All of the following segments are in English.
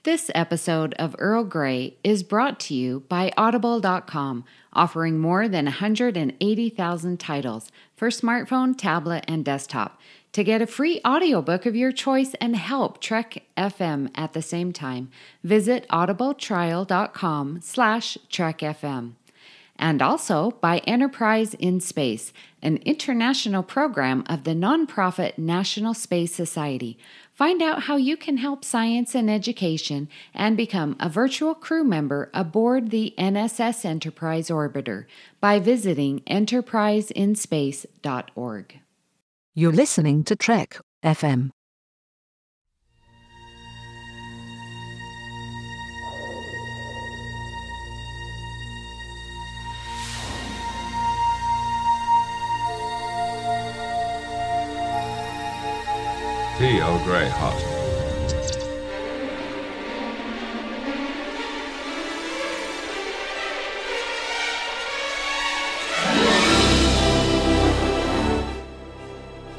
This episode of Earl Grey is brought to you by Audible.com, offering more than 180,000 titles for smartphone, tablet, and desktop. To get a free audiobook of your choice and help Trek FM at the same time, visit audibletrial.com/trekfm. And also by Enterprise in Space, an international program of the nonprofit National Space Society. Find out how you can help science and education and become a virtual crew member aboard the NSS Enterprise Orbiter by visiting enterpriseinspace.org. You're listening to Trek FM. Tea Earl Grey hot.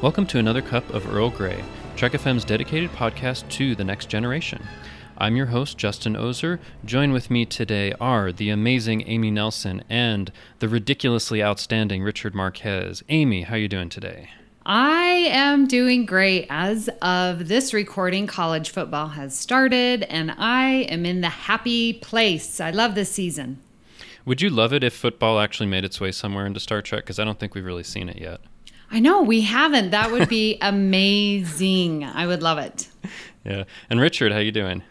Welcome to another cup of Earl Grey, Trek FM's dedicated podcast to the next generation. I'm your host, Justin Ozer. Join with me today are the amazing Amy Nelson and the ridiculously outstanding Richard Marquez. Amy, how are you doing today? I am doing great. As of this recording, college football has started, and I am in the happy place. I love this season. Would you love it if football actually made its way somewhere into Star Trek? Because I don't think we've really seen it yet. I know, we haven't. That would be amazing. I would love it. Yeah. And Richard, how you doing?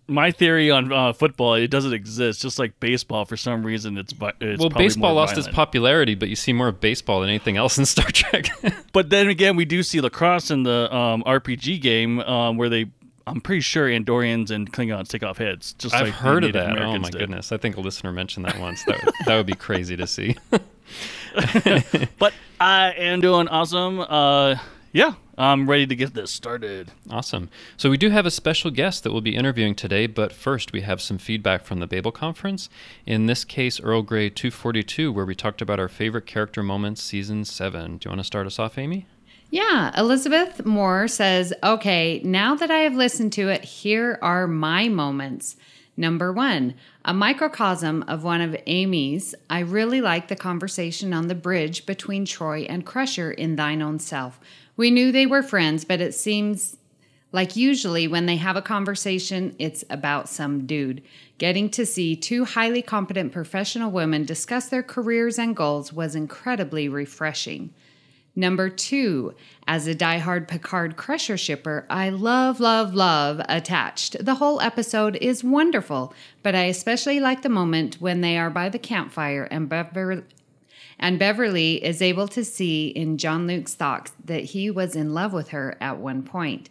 My theory on football, it doesn't exist. Just like baseball, for some reason, it's well, baseball more lost violent. its popularity, but you see more of baseball than anything else in Star Trek. But then again, we do see lacrosse in the RPG game, where I'm pretty sure Andorians and Klingons take off heads. Just I've like heard of Native that. Americans Oh my did. goodness! I think a listener mentioned that once. That would be crazy to see. But I am doing awesome. Yeah, I'm ready to get this started. Awesome. So we do have a special guest that we'll be interviewing today, but first we have some feedback from the Babel Conference. In this case, Earl Grey 242, where we talked about our favorite character moments, Season 7. Do you want to start us off, Amy? Yeah, Elizabeth Moore says, okay, now that I have listened to it, here are my moments. Number 1, a microcosm of one of Amy's. I really like the conversation on the bridge between Troy and Crusher in Thine Own Self. We knew they were friends, but it seems like usually when they have a conversation, it's about some dude. Getting to see two highly competent professional women discuss their careers and goals was incredibly refreshing. Number 2, as a diehard Picard Crusher shipper, I love Attached. The whole episode is wonderful, but I especially like the moment when they are by the campfire and Beverly is able to see in John Luke's thoughts that he was in love with her at one point.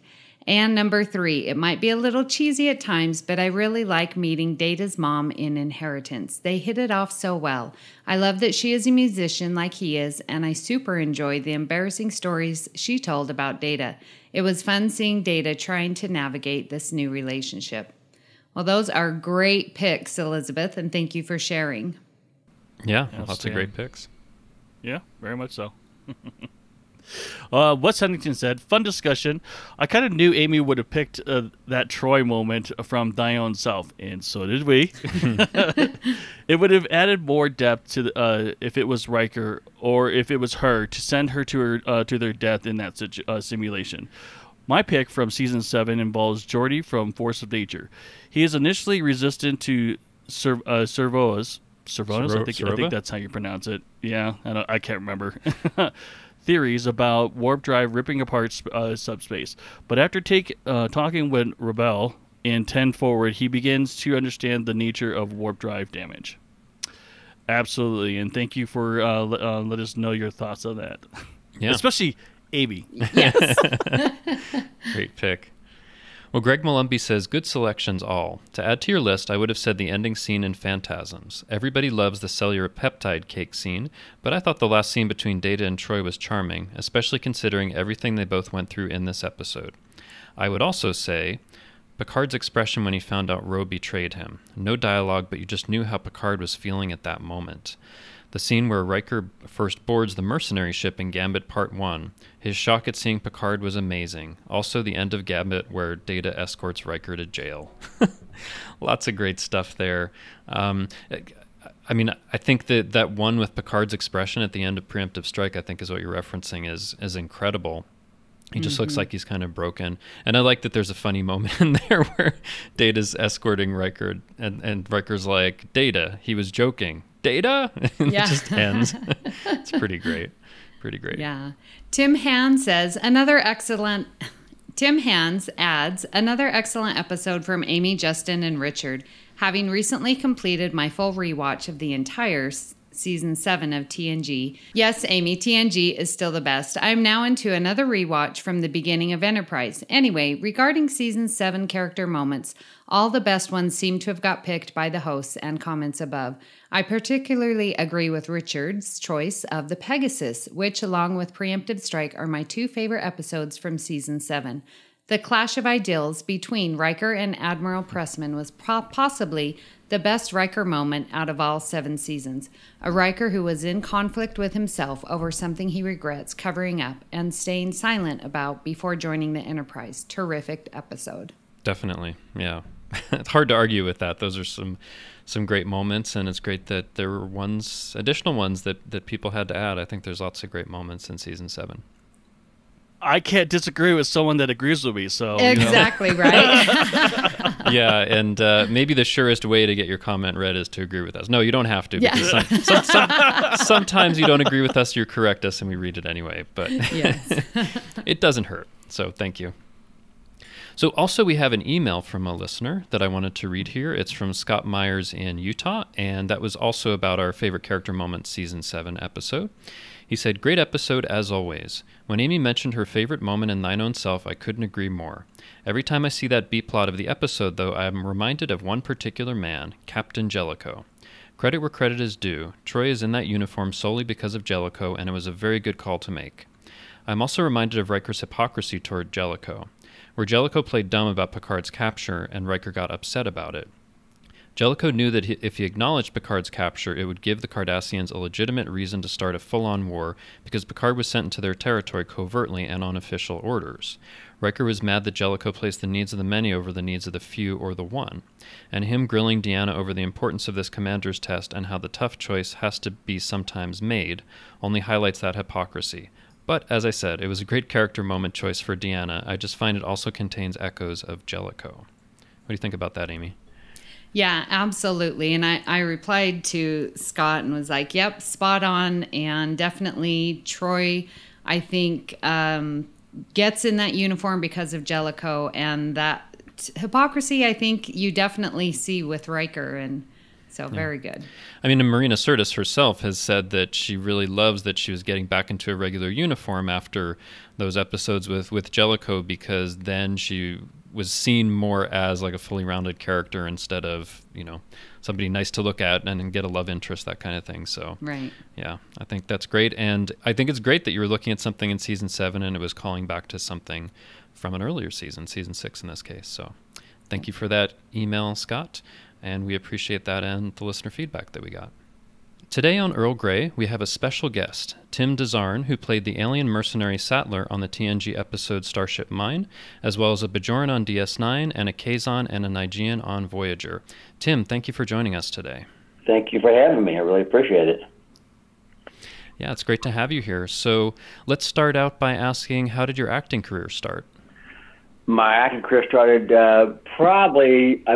And number 3, it might be a little cheesy at times, but I really like meeting Data's mom in Inheritance. They hit it off so well. I love that she is a musician like he is, and I super enjoyed the embarrassing stories she told about Data. It was fun seeing Data trying to navigate this new relationship. Well, those are great picks, Elizabeth, and thank you for sharing. Yeah, lots of great picks. Yeah, very much so. Wes Huntington said, fun discussion. I kind of knew Amy would have picked that Troy moment from Thine Own Self, and so did we. It would have added more depth to if it was Riker or if it was her to send her to their death in that simulation. My pick from Season 7 involves Geordi from Force of Nature. He is initially resistant to servos. I think that's how you pronounce it. Yeah, I can't remember. Theories about warp drive ripping apart subspace. But after talking with Rebel in 10 Forward, he begins to understand the nature of warp drive damage. Absolutely, and thank you for let us know your thoughts on that. Yeah. Especially Amy. Yes. Great pick. Well, Greg Malumbi says, good selections all. To add to your list, I would have said the ending scene in Phantasms. Everybody loves the cellular peptide cake scene, but I thought the last scene between Data and Troy was charming, especially considering everything they both went through in this episode. I would also say Picard's expression when he found out Ro betrayed him. No dialogue, but you just knew how Picard was feeling at that moment. The scene where Riker first boards the mercenary ship in Gambit Part 1. His shock at seeing Picard was amazing. Also, the end of Gambit where Data escorts Riker to jail. Lots of great stuff there. I mean, I think that one with Picard's expression at the end of Preemptive Strike, I think is what you're referencing, is incredible. He just looks like he's kind of broken. And I like that there's a funny moment in there where Data's escorting Riker, and Riker's like, Data, he was joking. Data? And Yeah. it just ends. It's pretty great. Pretty great. Yeah. Tim Hans adds another excellent episode from Amy, Justin, and Richard. Having recently completed my full rewatch of the entire Season 7 of TNG. Yes, Amy, TNG is still the best. I'm now into another rewatch from the beginning of Enterprise. Anyway, regarding Season 7 character moments, all the best ones seem to have got picked by the hosts and comments above. I particularly agree with Richard's choice of the Pegasus, which, along with Preemptive Strike, are my two favorite episodes from Season 7. The clash of ideals between Riker and Admiral Pressman was possibly the best Riker moment out of all 7 seasons. A Riker who was in conflict with himself over something he regrets covering up and staying silent about before joining the Enterprise. Terrific episode. Definitely, yeah. It's hard to argue with that. Those are some great moments, and it's great that there were additional ones that people had to add. I think there's lots of great moments in Season 7. I can't disagree with someone that agrees with me. So exactly, right? Yeah, and maybe the surest way to get your comment read is to agree with us. No, you don't have to. Yeah. Because sometimes you don't agree with us, you correct us, and we read it anyway. But Yes. It doesn't hurt. So thank you. So also we have an email from a listener that I wanted to read here. It's from Scott Myers in Utah, and that was also about our favorite character moment Season 7 episode. He said, great episode as always. When Amy mentioned her favorite moment in Thine Own Self, I couldn't agree more. Every time I see that B-plot of the episode, though, I am reminded of one particular man, Captain Jellicoe. Credit where credit is due. Troy is in that uniform solely because of Jellicoe, and it was a very good call to make. I'm also reminded of Riker's hypocrisy toward Jellicoe, where Jellicoe played dumb about Picard's capture, and Riker got upset about it. Jellicoe knew that if he acknowledged Picard's capture, it would give the Cardassians a legitimate reason to start a full-on war because Picard was sent into their territory covertly and on official orders. Riker was mad that Jellicoe placed the needs of the many over the needs of the few or the one, and him grilling Deanna over the importance of this commander's test and how the tough choice has to be sometimes made only highlights that hypocrisy. But, as I said, it was a great character moment choice for Deanna. I just find it also contains echoes of Jellicoe. What do you think about that, Amy? Yeah, absolutely. And I replied to Scott and was like, yep, spot on. And definitely Troy, I think, gets in that uniform because of Jellicoe. And that hypocrisy, I think you definitely see with Riker. And so very good. I mean, Marina Sirtis herself has said that she really loves that she was getting back into a regular uniform after those episodes with Jellicoe, because then she was seen more as like a fully rounded character instead of, somebody nice to look at and get a love interest, that kind of thing. So, right. Yeah, I think that's great. And I think it's great that you were looking at something in Season 7 and it was calling back to something from an earlier season, Season 6 in this case. So thank you for that email, Scott. And we appreciate that and the listener feedback that we got. Today on Earl Grey, we have a special guest, Tim DeZarn, who played the alien mercenary Sattler on the TNG episode Starship Mine, as well as a Bajoran on DS9 and a Kazon and a Nigean on Voyager. Tim, thank you for joining us today. Thank you for having me. I really appreciate it. Yeah, it's great to have you here. So let's start out by asking, how did your acting career start? My acting career started I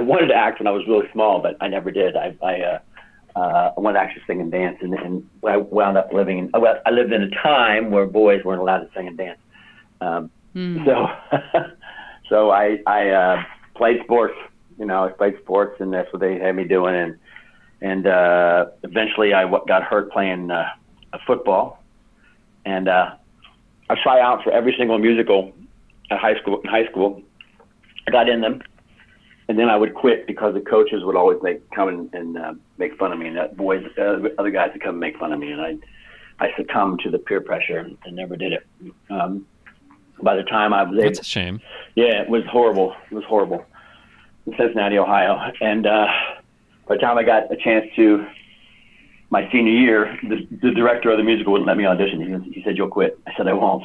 wanted to act when I was really small, but I never did. I wanted to actually sing and dance, and I wound up I lived in a time where boys weren't allowed to sing and dance. So I played sports. I played sports, and that's what they had me doing. And eventually I got hurt playing football, and I tried out for every single musical at high school. I got in them, and then I would quit because the coaches would always come and make fun of me, and other guys would come and make fun of me, and I succumbed to the peer pressure and never did it. By the time I was able, that's a shame. Yeah, it was horrible. It was horrible in Cincinnati, Ohio, and by the time I got a chance to my senior year, the director of the musical wouldn't let me audition. He said, "You'll quit." I said, "I won't."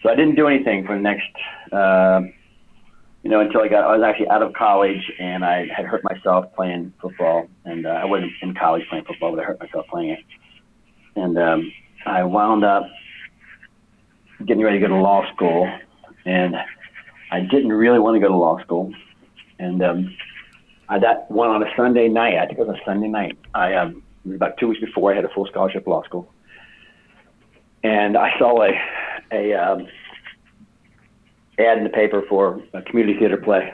So I didn't do anything for the next, until I was actually out of college, and I had hurt myself playing football. And I wasn't in college playing football, but I hurt myself playing it. And I wound up getting ready to go to law school, and I didn't really want to go to law school. And that went on a Sunday night. I think it was a Sunday night. It was about 2 weeks before I had a full scholarship to law school. And I saw a ad in the paper for a community theater play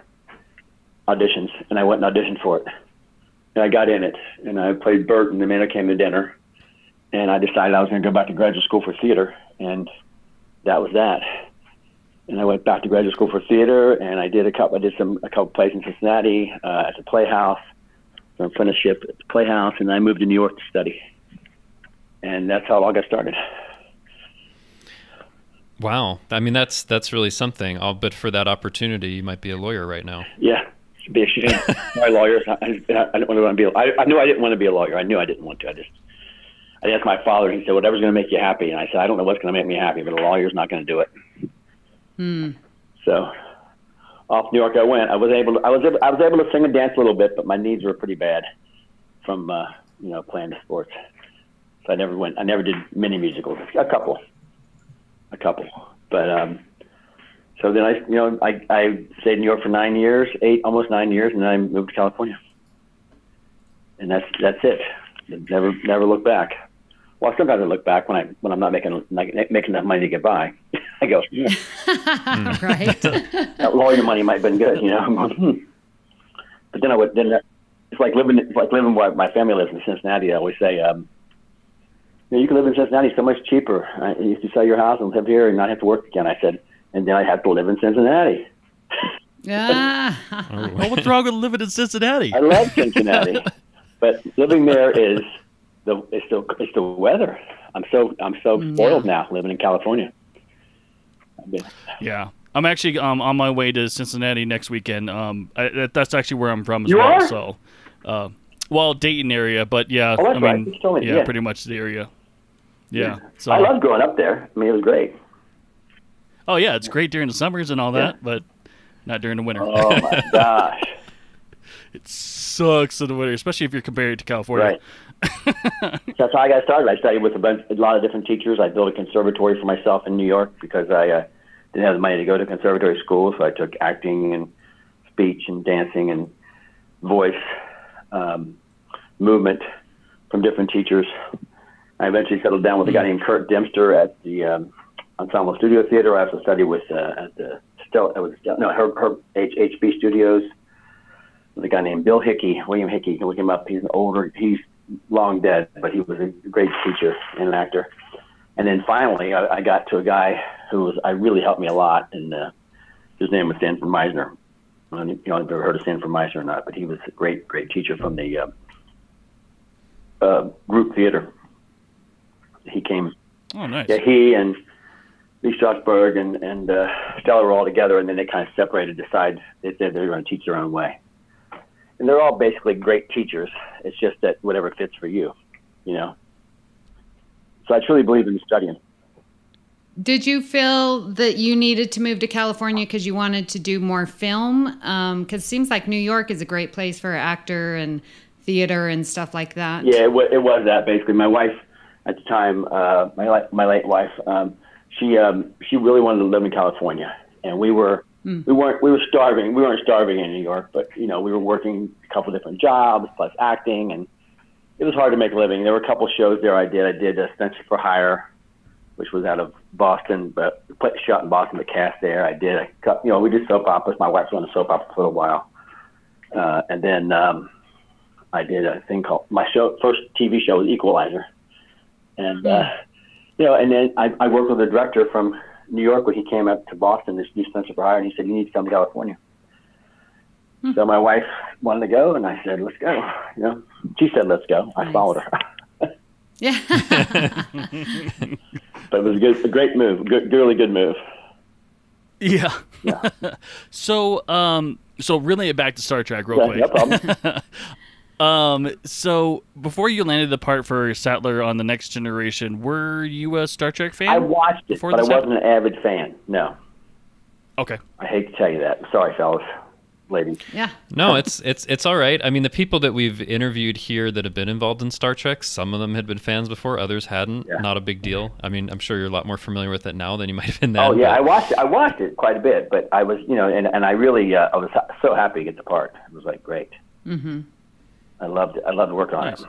auditions, and I went and auditioned for it. And I got in it, and I played Bert, and the man came to dinner. And I decided I was going to go back to graduate school for theater, and that was that. And I went back to graduate school for theater, and I did a couple plays in Cincinnati at the Playhouse, an apprenticeship at the Playhouse, and I moved to New York to study. And that's how it all got started. Wow. I mean, that's really something. I'll bet for that opportunity, you might be a lawyer right now. Yeah. My lawyers. I didn't want to be. I knew I didn't want to be a lawyer. I knew I didn't want to. I asked my father. He said, "Whatever's going to make you happy." And I said, "I don't know what's going to make me happy, but a lawyer's not going to do it." So, off New York I went. I was able to sing and dance a little bit, but my knees were pretty bad from playing the sports. So I never did many musicals. A couple. But so then I stayed in New York for almost 9 years, and then I moved to California. And that's it. Never look back. Well, sometimes I look back when I'm not making enough money to get by. I go, right. That lawyer money might have been good, But then it's like living where my family lives in Cincinnati. I always say, you can live in Cincinnati so much cheaper. If you sell your house and live here and not have to work again, I said, and then I have to live in Cincinnati. Yeah. Well, what's wrong with living in Cincinnati? I love Cincinnati, but living there is it's the weather. I'm so spoiled now living in California. Yeah, I'm actually on my way to Cincinnati next weekend. That's actually where I'm from as you well. Are? So, Dayton area, but yeah, oh, that's right. You told me, yeah, pretty much the area. Yeah. So I loved growing up there. I mean, it was great. Oh yeah, it's great during the summers and all that, but not during the winter. Oh my gosh. It sucks in the winter, especially if you're compared to California. Right. That's how I got started. I studied with a lot of different teachers. I built a conservatory for myself in New York because I didn't have the money to go to conservatory school, so I took acting and speech and dancing and voice movement from different teachers. I eventually settled down with a guy named Kurt Dempster at the Ensemble Studio Theater. I also studied with at the Herb HB Studios with a guy named Bill Hickey, William Hickey. You can look him up. He's he's long dead, but he was a great teacher and an actor. And then finally, I got to a guy who really helped me a lot, and his name was Sanford Meisner. I don't know if you've ever heard of Sanford Meisner or not, but he was a great teacher from the group theater. He came. Oh, nice. Yeah, he and Lee Strasberg and Stella were all together, and then they kind of separated, decided they said they were going to teach their own way. And they're all basically great teachers. It's just that whatever fits for you, So I truly believe in studying. Did you feel that you needed to move to California because you wanted to do more film? Because it seems like New York is a great place for actor and theater and stuff like that. Yeah, it was that basically. My wife at the time, my late wife, she really wanted to live in California, and we were starving. We weren't starving in New York, but we were working a couple different jobs plus acting, and it was hard to make a living. There were a couple shows there I did Spencer for Hire, which was out of Boston, but shot in Boston, the cast there. I did we did soap operas. My wife was on a soap opera for a little while, and then I did a thing called first TV show was Equalizer, and and then I worked with a director from New York when he came up to Boston to do Spencer for Hire, and he said, "You need to come to California." So my wife wanted to go, and I said, "Let's go." She said, "Let's go." I followed her. Yeah. But it was a great move, really good move. Yeah. Yeah. So reeling it back to Star Trek real quick. No problem. So before you landed the part for Sattler on The Next Generation, were you a Star Trek fan? I watched it, before but I this wasn't an avid fan. No. Okay. I hate to tell you that. Sorry, fellas, ladies. Yeah. No, it's all right. I mean, the people that we've interviewed here that have been involved in Star Trek, some of them had been fans before, others hadn't. Yeah. Not a big deal. I mean, I'm sure you're a lot more familiar with it now than you might have been then. Oh yeah, but- I watched it quite a bit, but I was, and I really, I was so happy to get the part. It was like great. Mm-hmm. I loved it. I loved working on it.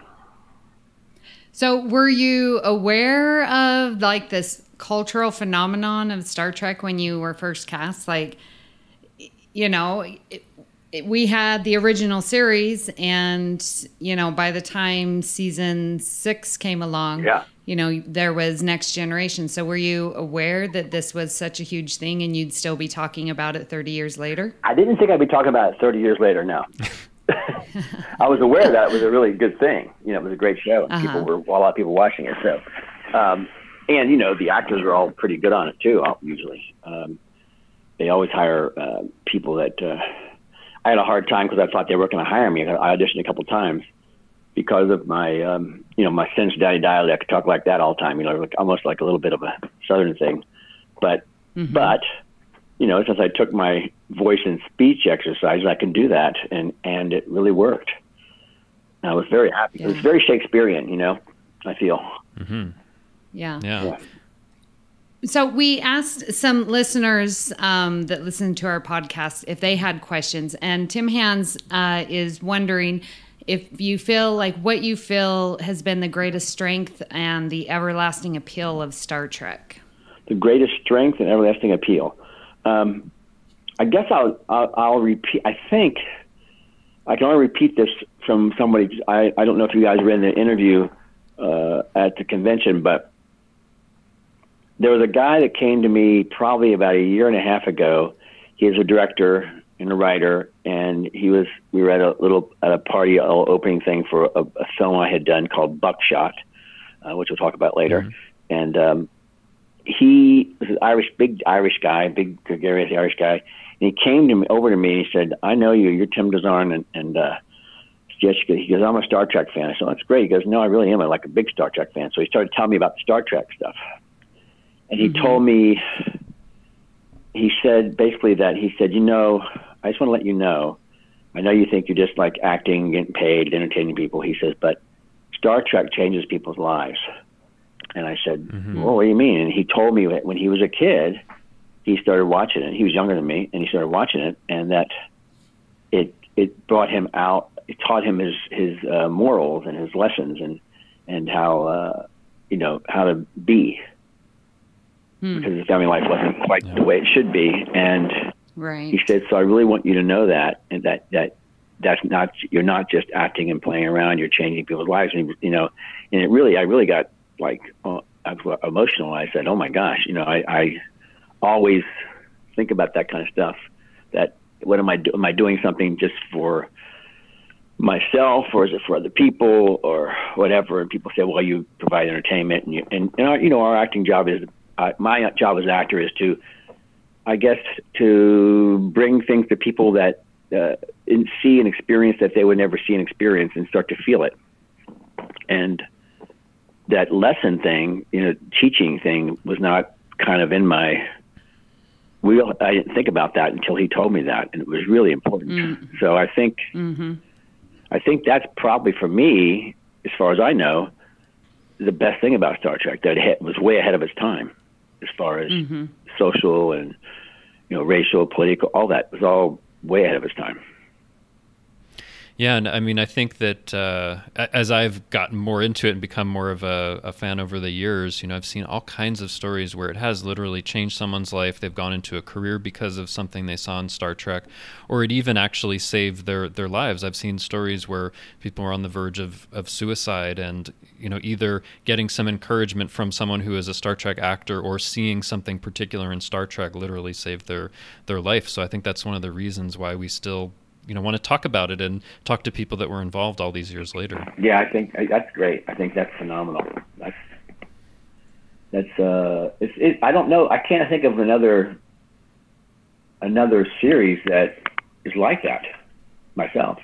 So were you aware of like this cultural phenomenon of Star Trek when you were first cast? Like, we had the original series, and, by the time season 6 came along, there was Next Generation. So were you aware that this was such a huge thing and you'd still be talking about it 30 years later? I didn't think I'd be talking about it 30 years later, no. I was aware that it was a really good thing. It was a great show. And a lot of people watching it. So, and the actors are all pretty good on it too. Usually, they always hire people that. I had a hard time because I thought they were going to hire me. I auditioned a couple times because of my, my Cincinnati dialect. I could talk like that all the time. Almost like a little bit of a Southern thing, but since I took my voice and speech exercises, I can do that, and it really worked. I was very happy. Yeah. It was very Shakespearean, I feel. Mm-hmm. Yeah. So we asked some listeners that listen to our podcast if they had questions, and Tim Hans is wondering if you feel like what you feel has been the greatest strength and the everlasting appeal of Star Trek. The greatest strength and everlasting appeal. I guess I'll repeat. I think I can only repeat this from somebody. I don't know if you guys read the interview at the convention, but there was a guy that came to me probably about a year and a half ago. He is a director and a writer, and we were at a party, a little opening thing for a film I had done called Buckshot, which we'll talk about later, and. He was an big Irish guy, big gregarious Irish guy, and he came over to me and he said, "I know you. You're Tim Dazarn and Jessica." He goes, "I'm a Star Trek fan." I said, "That's great." He goes, "No, I really am. I'm like a big Star Trek fan." So he started telling me about the Star Trek stuff, and he told me, he said basically that he said, I just want to let you know, I know you think you're just like acting, getting paid, entertaining people. He says, but Star Trek changes people's lives. And I said, well, what do you mean? And he told me that when he was a kid, he started watching it. He was younger than me, and he started watching it, and that it brought him out. It taught him his morals and his lessons and how how to be, because his family life wasn't quite the way it should be. And he said, so I really want you to know that, and that's not, you're not just acting and playing around. You're changing people's lives, and and I really got like I was emotional. I said, oh my gosh, I always think about that kind of stuff. That what am I doing? Am I doing something just for myself, or is it for other people, or whatever? And people say, well, you provide entertainment, and our acting job is my job as an actor is to, I guess, to bring things to people that see and experience that they would never see and experience, and start to feel it. And that lesson thing, teaching thing was not kind of in my wheel. I didn't think about that until he told me that, and it was really important. So I think that's probably, for me, as far as I know, the best thing about Star Trek, that it was way ahead of its time as far as social and racial, political, all that was all way ahead of its time. Yeah, and I mean, I think that as I've gotten more into it and become more of a fan over the years, I've seen all kinds of stories where it has literally changed someone's life. They've gone into a career because of something they saw in Star Trek, or it even actually saved their lives. I've seen stories where people were on the verge of suicide, and either getting some encouragement from someone who is a Star Trek actor, or seeing something particular in Star Trek literally saved their life. So I think that's one of the reasons why we still want to talk about it and talk to people that were involved all these years later. Yeah, I think that's great. I think that's phenomenal. I don't know. I can't think of another series that is like that myself.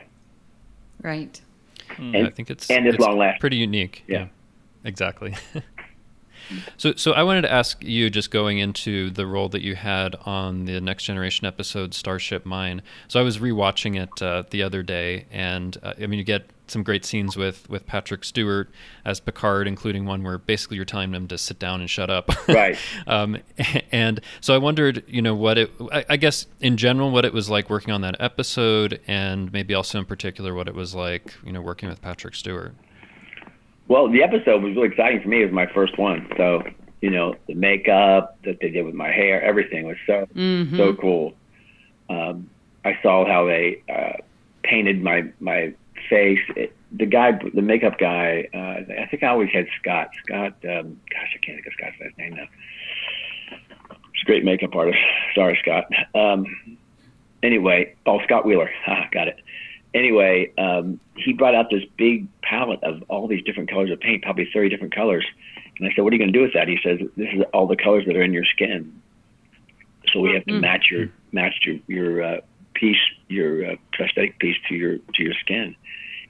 Right. And I think it's long lasting. pretty unique. Yeah. Exactly. So I wanted to ask you, just going into the role that you had on the Next Generation episode Starship Mine. So I was rewatching it the other day, and I mean, you get some great scenes with Patrick Stewart as Picard, including one where basically you're telling him to sit down and shut up. Right. And so I wondered, I guess in general, what it was like working on that episode, and maybe also in particular what it was like, working with Patrick Stewart. Well, the episode was really exciting for me. It was my first one. So, the makeup that they did with my hair, everything was so cool. I saw how they painted my face. The makeup guy, I think I always had Scott. Gosh, I can't think of Scott's last name now. He's a great makeup artist. Sorry, Scott. Anyway, Scott Wheeler. Got it. Anyway, he brought out this big palette of all these different colors of paint, probably 30 different colors. And I said, what are you going to do with that? He says, this is all the colors that are in your skin. So we have to match your piece, your prosthetic piece to your skin.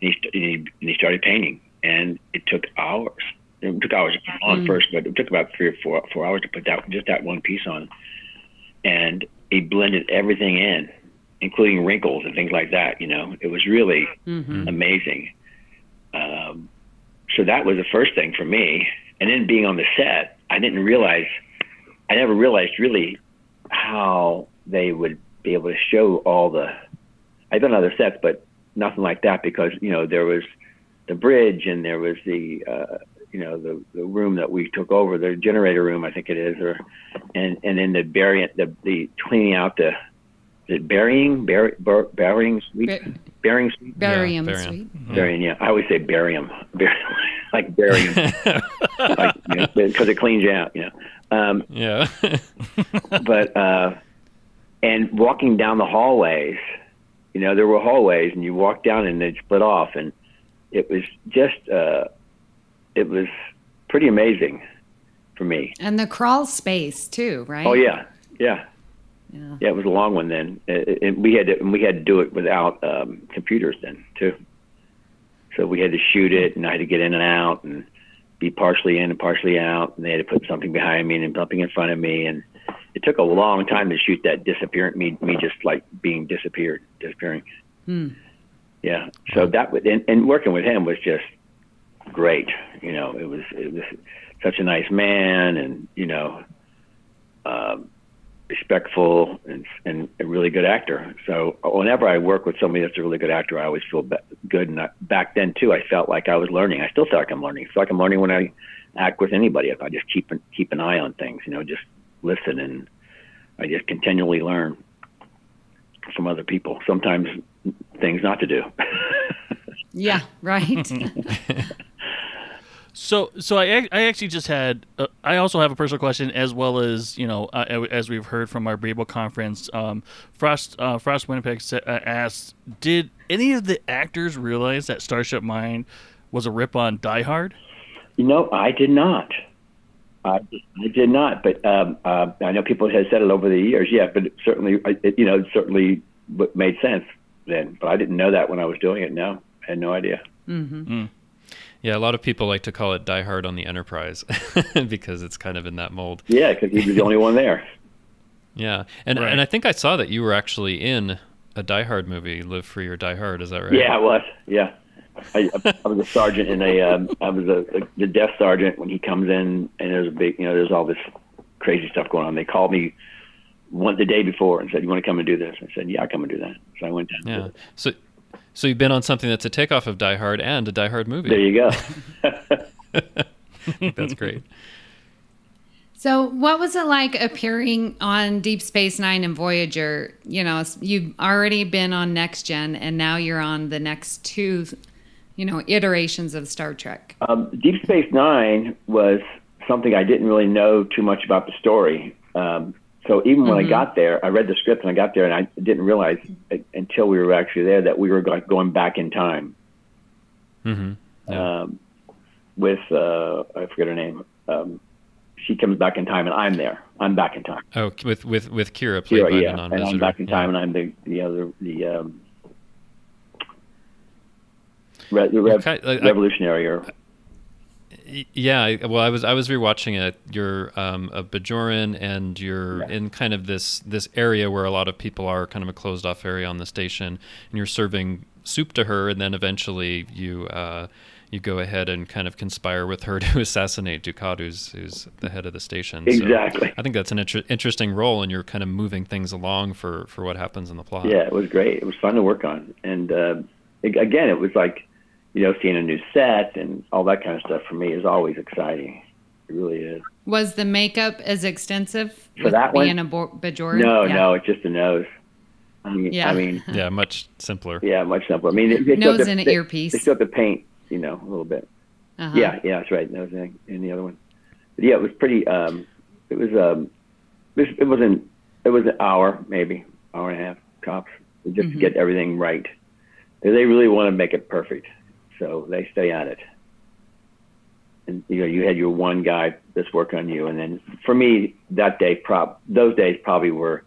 And he started painting, and it took hours. It took hours on first, but it took about 3 or 4 hours to put that one piece on. And he blended everything in, including wrinkles and things like that. It was really amazing. So that was the first thing for me. And then being on the set, I never realized really how they would be able to show I've done other sets, but nothing like that, because, there was the bridge, and there was the room that we took over, the generator room, I think it is, and then the cleaning out burying suite? Burying suite? Barium barium. suite. Burying, yeah. I always say barium. Like barium. Because it cleans you out, Yeah. But, and walking down the hallways, there were hallways, and you walk down and they'd split off, and it was just, it was pretty amazing for me. And the crawl space too, right? Oh, yeah. Yeah. Yeah, it was a long one then. We had to do it without computers then too. So we had to shoot it, and I had to get in and out, and be partially in and partially out. And they had to put something behind me and something in front of me, and it took a long time to shoot that disappearing me just like being disappearing. Yeah. So that was, and working with him was just great. It was such a nice man, and respectful, and a really good actor. So whenever I work with somebody that's a really good actor, I always feel good. And back then too, I felt like I was learning. I still feel like I'm learning. I feel like I'm learning when I act with anybody. If I just keep an eye on things, just listen, and I just continually learn from other people. Sometimes things not to do. Yeah, right. So I actually just had I also have a personal question, as well as as we've heard from our Brable conference. Frost Winnipeg asked, did any of the actors realize that Starship Mine was a rip on Die Hard? I did not. I did not, but I know people have said it over the years. Yeah, but it certainly made sense then. But I didn't know that when I was doing it. No, I had no idea. Mm-hmm. Yeah, a lot of people like to call it Die Hard on the Enterprise because it's kind of in that mold. Yeah, because he was the only one there. Yeah, and I think I saw that you were actually in a Die Hard movie, Live Free or Die Hard. Is that right? Yeah, I was. Yeah, I was a sergeant in I was the desk sergeant when he comes in, and there's a big, there's all this crazy stuff going on. They called me the day before and said, "You want to come and do this?" I said, "Yeah, I'll come and do that." So I went down. Yeah. So you've been on something that's a takeoff of Die Hard and a Die Hard movie. There you go. That's great. So what was it like appearing on Deep Space Nine and Voyager? You've already been on Next Gen, and now you're on the next two, iterations of Star Trek. Deep Space Nine was something I didn't really know too much about the story. So even when I got there, I read the script and I got there, and I didn't realize until we were actually there that we were going back in time. Mm-hmm. Yeah. With I forget her name. She comes back in time, and I'm there. I'm back in time. Oh, with Kira played by the non-visitor. And I'm back in time, and I'm the revolutionary or. Yeah, well, I was rewatching it. You're a Bajoran, and you're in kind of this area where a lot of people are, kind of a closed off area on the station, and you're serving soup to her, and then eventually you go ahead and kind of conspire with her to assassinate Ducat, who's the head of the station. Exactly. So I think that's an interesting role, and you're kind of moving things along for what happens in the plot. Yeah, it was great. It was fun to work on, and again, it was like, seeing a new set and all that kind of stuff for me is always exciting. It really is. Was the makeup as extensive for that one? Being a Bajoran? No, it's just a nose. I mean, yeah, much simpler. Yeah, much simpler. I mean, nose and an earpiece. They still have to paint, a little bit. Uh-huh. Yeah, that's right. Nose and the other one. But yeah, it was pretty. It was an hour, maybe hour and a half tops, just to get everything right. They really want to make it perfect. So they stay on it. And you had your one guy that's working on you, and then for me that day, those days probably were,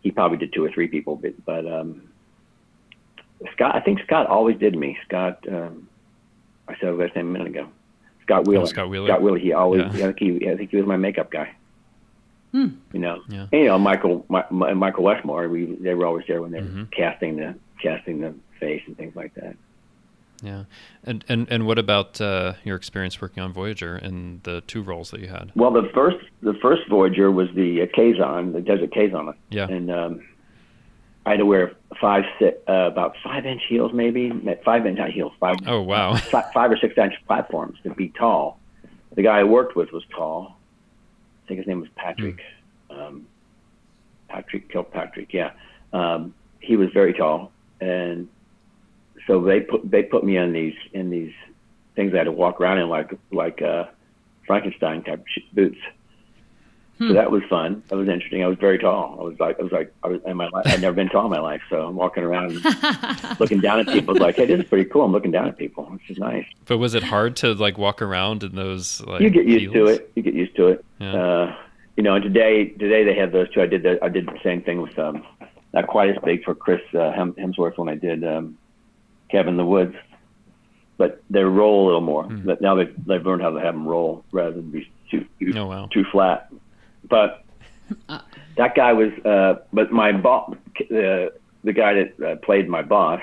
he probably did 2 or 3 people, but Scott, I think Scott always did me. Scott, I said his name a minute ago. Scott Wheeler. Scott Wheeler. He always. Yeah. I think he was my makeup guy. Hmm. And, Michael Westmore. They were always there when they were casting the face and things like that. Yeah, and what about your experience working on Voyager and the 2 roles that you had? Well, the first Voyager was the Kazon, the Desert Kazon. Yeah. And I had to wear about 5-inch heels, maybe 5-inch high heels. Oh wow. 5 or 6-inch platforms to be tall. The guy I worked with was tall. I think his name was Patrick. Patrick Kilpatrick. Yeah. He was very tall, and so they put me in these things I had to walk around in like Frankenstein type boots. So that was fun. That was interesting. I was very tall. I'd never been tall in my life. So I'm walking around and looking down at people. It's like, hey, this is pretty cool. I'm looking down at people. This is nice. But was it hard to walk around in those you get used to it. You get used to it. Yeah. And today they have those 2. I did the same thing with not quite as big for Chris Hemsworth when I did Cabin in the Woods, but they roll a little more. But now they've learned how to have them roll rather than be too flat. But that guy was, but my boss, the guy that played my boss,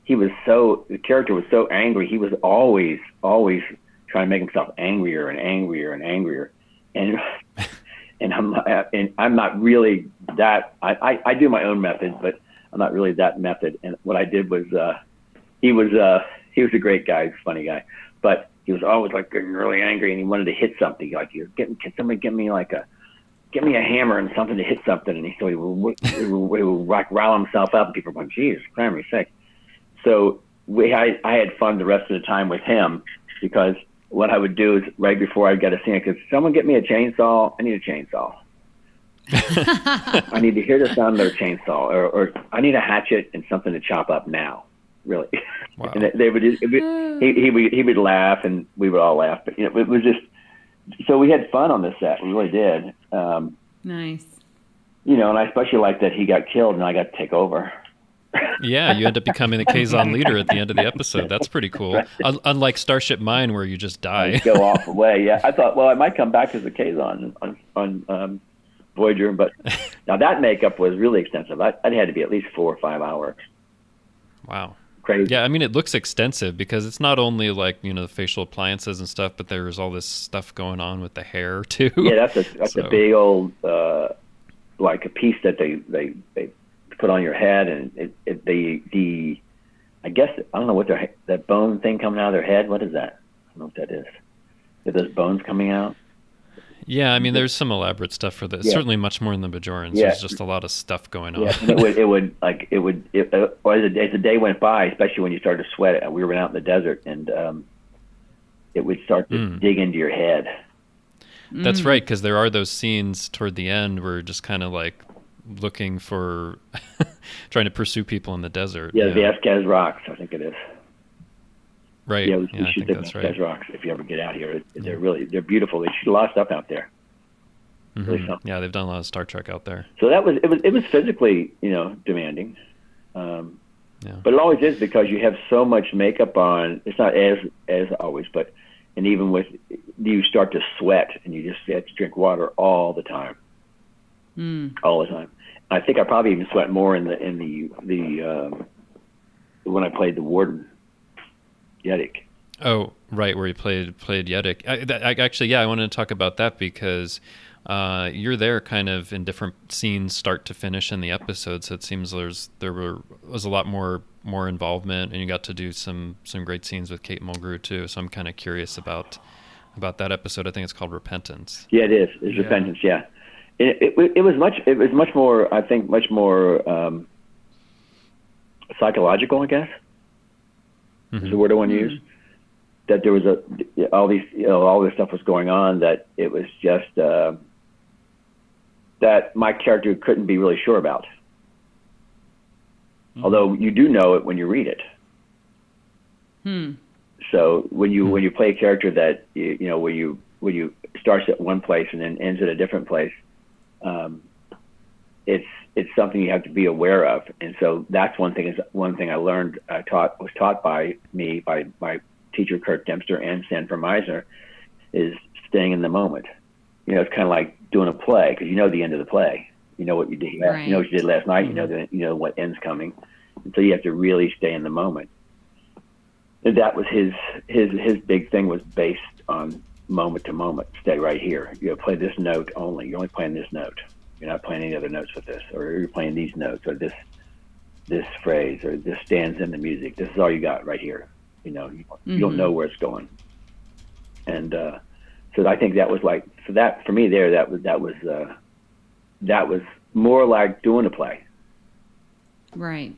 the character was so angry. He was always trying to make himself angrier and angrier and angrier. And I'm not really that. I do my own method, but I'm not really that method. And what I did was, he was a great guy, he's a funny guy, but he was always like getting really angry, and he wanted to hit something. Like, can somebody give me a hammer and something to hit something? And he would like rile himself up, and people were like, "Jesus, crammy sick." So I had fun the rest of the time with him, because what I would do is right before I got a scene, could someone get me a chainsaw? I need a chainsaw. I need to hear the sound of their chainsaw, or I need a hatchet and something to chop up now. Really. Wow. And he would laugh, and we would all laugh. But it was just, so we had fun on this set. We really did. Nice. And I especially like that he got killed and I got to take over. Yeah, you end up becoming the Kazon leader at the end of the episode. That's pretty cool. Unlike Starship Mine, where you just die. Go off away. Yeah, I thought, well, I might come back as a Kazon on Voyager, but now that makeup was really extensive. I'd had to be at least 4 or 5 hours. Wow. Crazy. Yeah, I mean, it looks extensive because it's not only like, the facial appliances and stuff, but there's all this stuff going on with the hair too. Yeah, that's a big old like a piece that they put on your head, and I guess I don't know what that bone thing coming out of their head. What is that? I don't know what that is. Are those bones coming out? Yeah, I mean, there's some elaborate stuff for this. Yeah. Certainly much more than the Bajorans. Yeah. There's just a lot of stuff going on. Yeah, and as the day went by, especially when you started to sweat it, we were out in the desert, and it would start to dig into your head. That's right, because there are those scenes toward the end where you're just kind of like looking for, trying to pursue people in the desert. Yeah, the Escaz Rocks, I think it is. Right. Yeah, we shoot the Escaz Rocks if you ever get out here. They're beautiful. They shoot a lot of stuff out there. Mm-hmm. Really, yeah, they've done a lot of Star Trek out there. So it was physically, demanding. Yeah. But it always is because you have so much makeup on. It's not as always, but and even with you start to sweat and you just have to drink water all the time, all the time. I think I probably even sweat more in the when I played the warden, Yedic. Oh, right, where he played Yedic. I wanted to talk about that because you're there kind of in different scenes, start to finish in the episode. So it seems there was a lot more involvement, and you got to do some great scenes with Kate Mulgrew too. So I'm kind of curious about that episode. I think it's called Repentance. Yeah, it is. It's Repentance. Yeah, it was much more. I think much more psychological, I guess. Is the word I want to use. That there was all this stuff was going on, that it was just that my character couldn't be really sure about. Although you do know it when you read it. So when you play a character that when you starts at one place and then ends at a different place, it's something you have to be aware of. And so that's one thing I learned. Was taught by my teacher Kurt Dempster and Sanford Meisner, is staying in the moment. It's kind of like doing a play, because you know the end of the play. You know what you did. Right. You know what you did last night. You know what end's coming, and so you have to really stay in the moment. And that was his big thing, was based on moment to moment. Stay right here. Play this note only. You're only playing this note. You're not playing any other notes with this, or you're playing these notes, or this phrase, or this stands in the music. This is all you got right here. You don't know where it's going. And so I think that was like, so that for me there, that was more like doing a play. Right.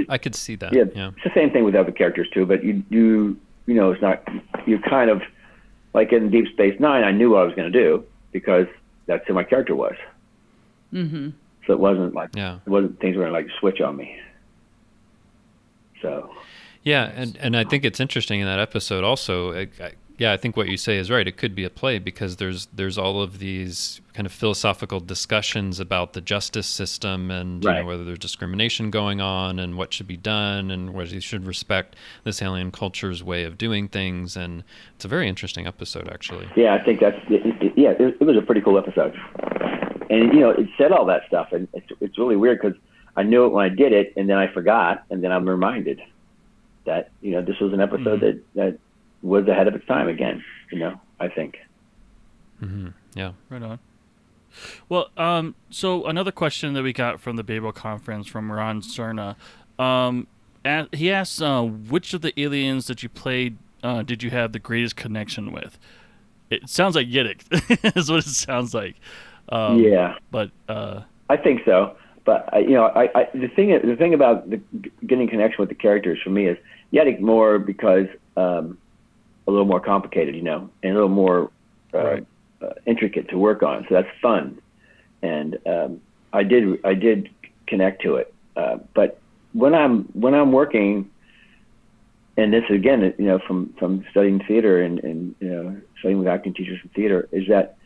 I could see that. Yeah, Yeah. It's the same thing with other characters too, but it's not, you kind of, like in Deep Space Nine, I knew what I was going to do because that's who my character was. So it wasn't like, it wasn't things were going to like switch on me. So. Yeah, and I think it's interesting in that episode also. I think what you say is right. It could be a play because there's all of these kind of philosophical discussions about the justice system and whether there's discrimination going on and what should be done and whether you should respect this alien culture's way of doing things. And it's a very interesting episode, actually. Yeah, I think it was a pretty cool episode. And, it said all that stuff. And it's really weird because I knew it when I did it, and then I forgot, and then I'm reminded that this was an episode that was ahead of its time again. I think. Yeah, right on. Well, so another question that we got from the Babel conference from Ron Cerna, he asked, which of the aliens that you played did you have the greatest connection with? It sounds like Yiddick is what it sounds like. But I think so. But the thing about getting connection with the characters for me is Yedic more because a little more complicated, and a little more intricate to work on. So that's fun, and I did connect to it. But when I'm working, and this again, from studying theater and studying with acting teachers in theater, is that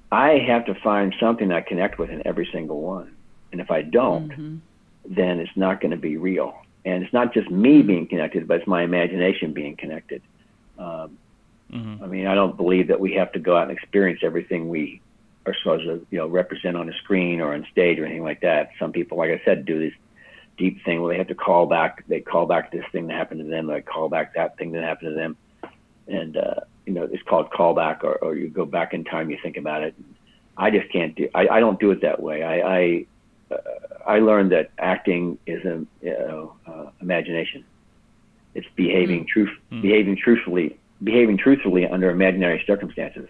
I have to find something I connect with in every single one. And if I don't, then it's not going to be real. And it's not just me being connected, but it's my imagination being connected. I mean, I don't believe that we have to go out and experience everything we are supposed to, represent on a screen or on stage or anything like that. Some people, like I said, do this deep thing where they have to call back. They call back this thing that happened to them. They call back that thing that happened to them. And, it's called callback, or you go back in time, you think about it. I just can't do. I don't do it that way. I learned that acting is imagination. It's behaving truthfully under imaginary circumstances.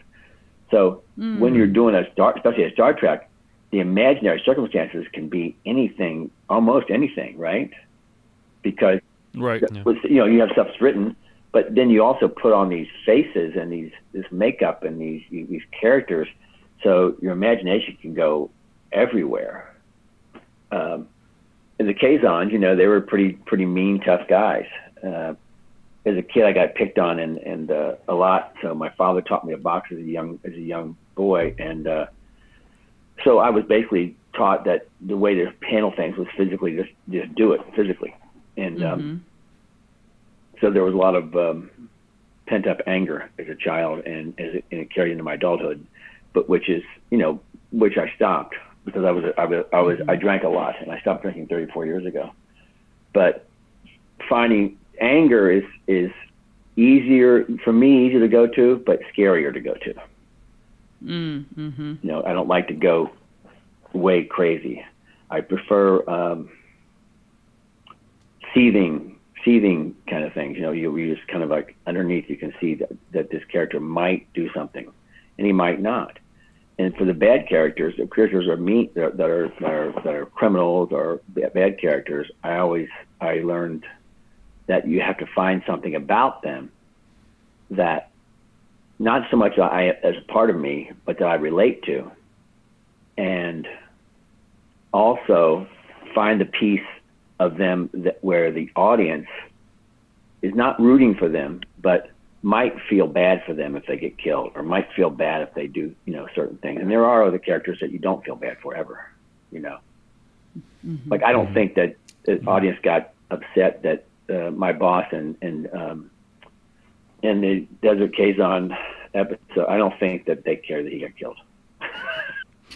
So when you're doing especially a Star Trek, the imaginary circumstances can be anything, almost anything, right? Because you have stuff that's written, but then you also put on these faces and this makeup and these characters, so your imagination can go everywhere. And the Kazons, they were pretty mean, tough guys. As a kid, I got picked on and a lot. So my father taught me to box as a young boy, and so I was basically taught that the way to handle things was physically, just do it physically. And so there was a lot of pent up anger as a child, and it carried into my adulthood, but which I stopped because I drank a lot, and I stopped drinking 34 years ago. But finding anger is easier for me, easier to go to, but scarier to go to. I don't like to go way crazy. I prefer seething kind of things. You just kind of like underneath, you can see that this character might do something, and he might not. And for the bad characters, the characters are mean, that are criminals or bad characters. I learned that you have to find something about them that not so much as a part of me, but that I relate to, and also find the piece of them where the audience is not rooting for them, but might feel bad for them if they get killed, or might feel bad if they do, certain things. And there are other characters that you don't feel bad for ever, Like I don't think that the audience got upset that my boss and the Desert Kazan episode, I don't think that they care that he got killed.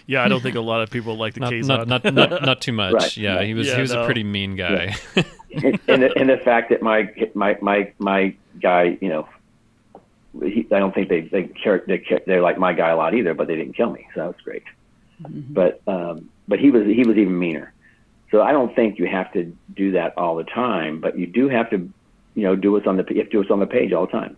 Yeah, I don't think a lot of people like the Kazan. Not too much. Right. Yeah, he was a pretty mean guy. Yeah. and the fact that my guy, I don't think they care. They like my guy a lot either, but they didn't kill me, so that was great. But he was even meaner. So I don't think you have to do that all the time, but you do have to, do what's on the page all the time.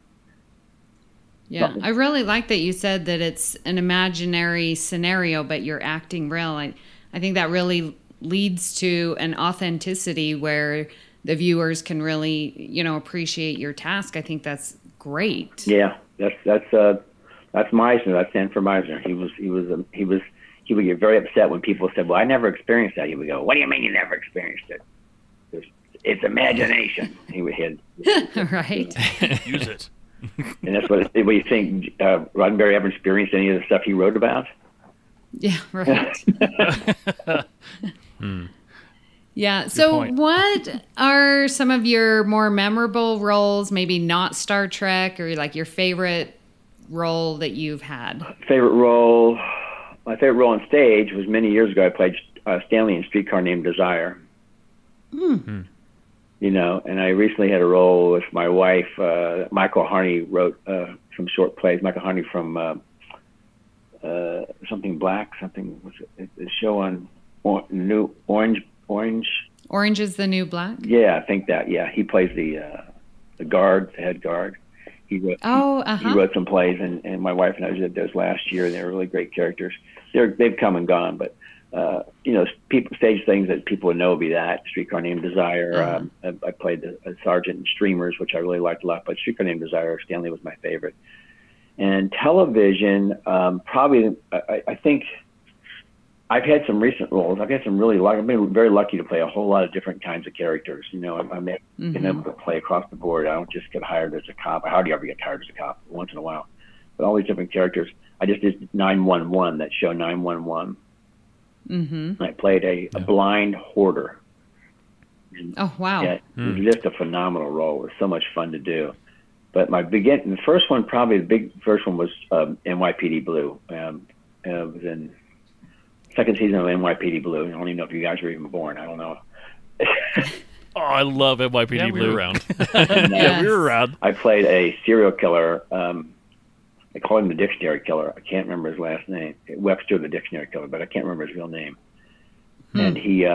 Yeah, I really like that you said that it's an imaginary scenario, but you're acting real. I think that really leads to an authenticity where the viewers can really, appreciate your task. I think that's great. Yeah, that's Meisner. That's Sanford Meisner. He would get very upset when people said, "Well, I never experienced that." He would go, "What do you mean you never experienced it? It's imagination." He would hit. Right. Use it. And that's what you think. Roddenberry ever experienced any of the stuff he wrote about? Yeah, right. Yeah. So what are some of your more memorable roles, maybe not Star Trek, or like your favorite role that you've had? My favorite role on stage was many years ago. I played Stanley in Streetcar Named Desire. And I recently had a role with my wife. Michael Harney wrote some short plays. Michael Harney from Something Black, the show on New Orange. Orange is the New Black? Yeah, I think that. Yeah, he plays the guard, the head guard. He wrote some plays, and my wife and I did those last year. They're really great characters. They've come and gone, but people stage things that people would know would be that Streetcar Named Desire. I played a sergeant in Streamers, which I really liked a lot, but Streetcar Named Desire, Stanley was my favorite. And television, probably, I think I've had some recent roles. I've been very lucky to play a whole lot of different kinds of characters. I'm been able to play across the board. I don't just get hired as a cop. I hardly ever get hired as a cop, once in a while. But all these different characters. I just did 911, that show 911. I played a blind hoarder. Oh, wow. Yeah, it was just a phenomenal role. It was so much fun to do. But the first one, probably the big first one was NYPD Blue. It was in second season of NYPD Blue. I don't even know if you guys were even born. I don't know. Oh, I love NYPD Blue. We were around. Yeah, we were around. I played a serial killer. I call him the Dictionary Killer. I can't remember his last name. Webster, the Dictionary Killer, but I can't remember his real name. And he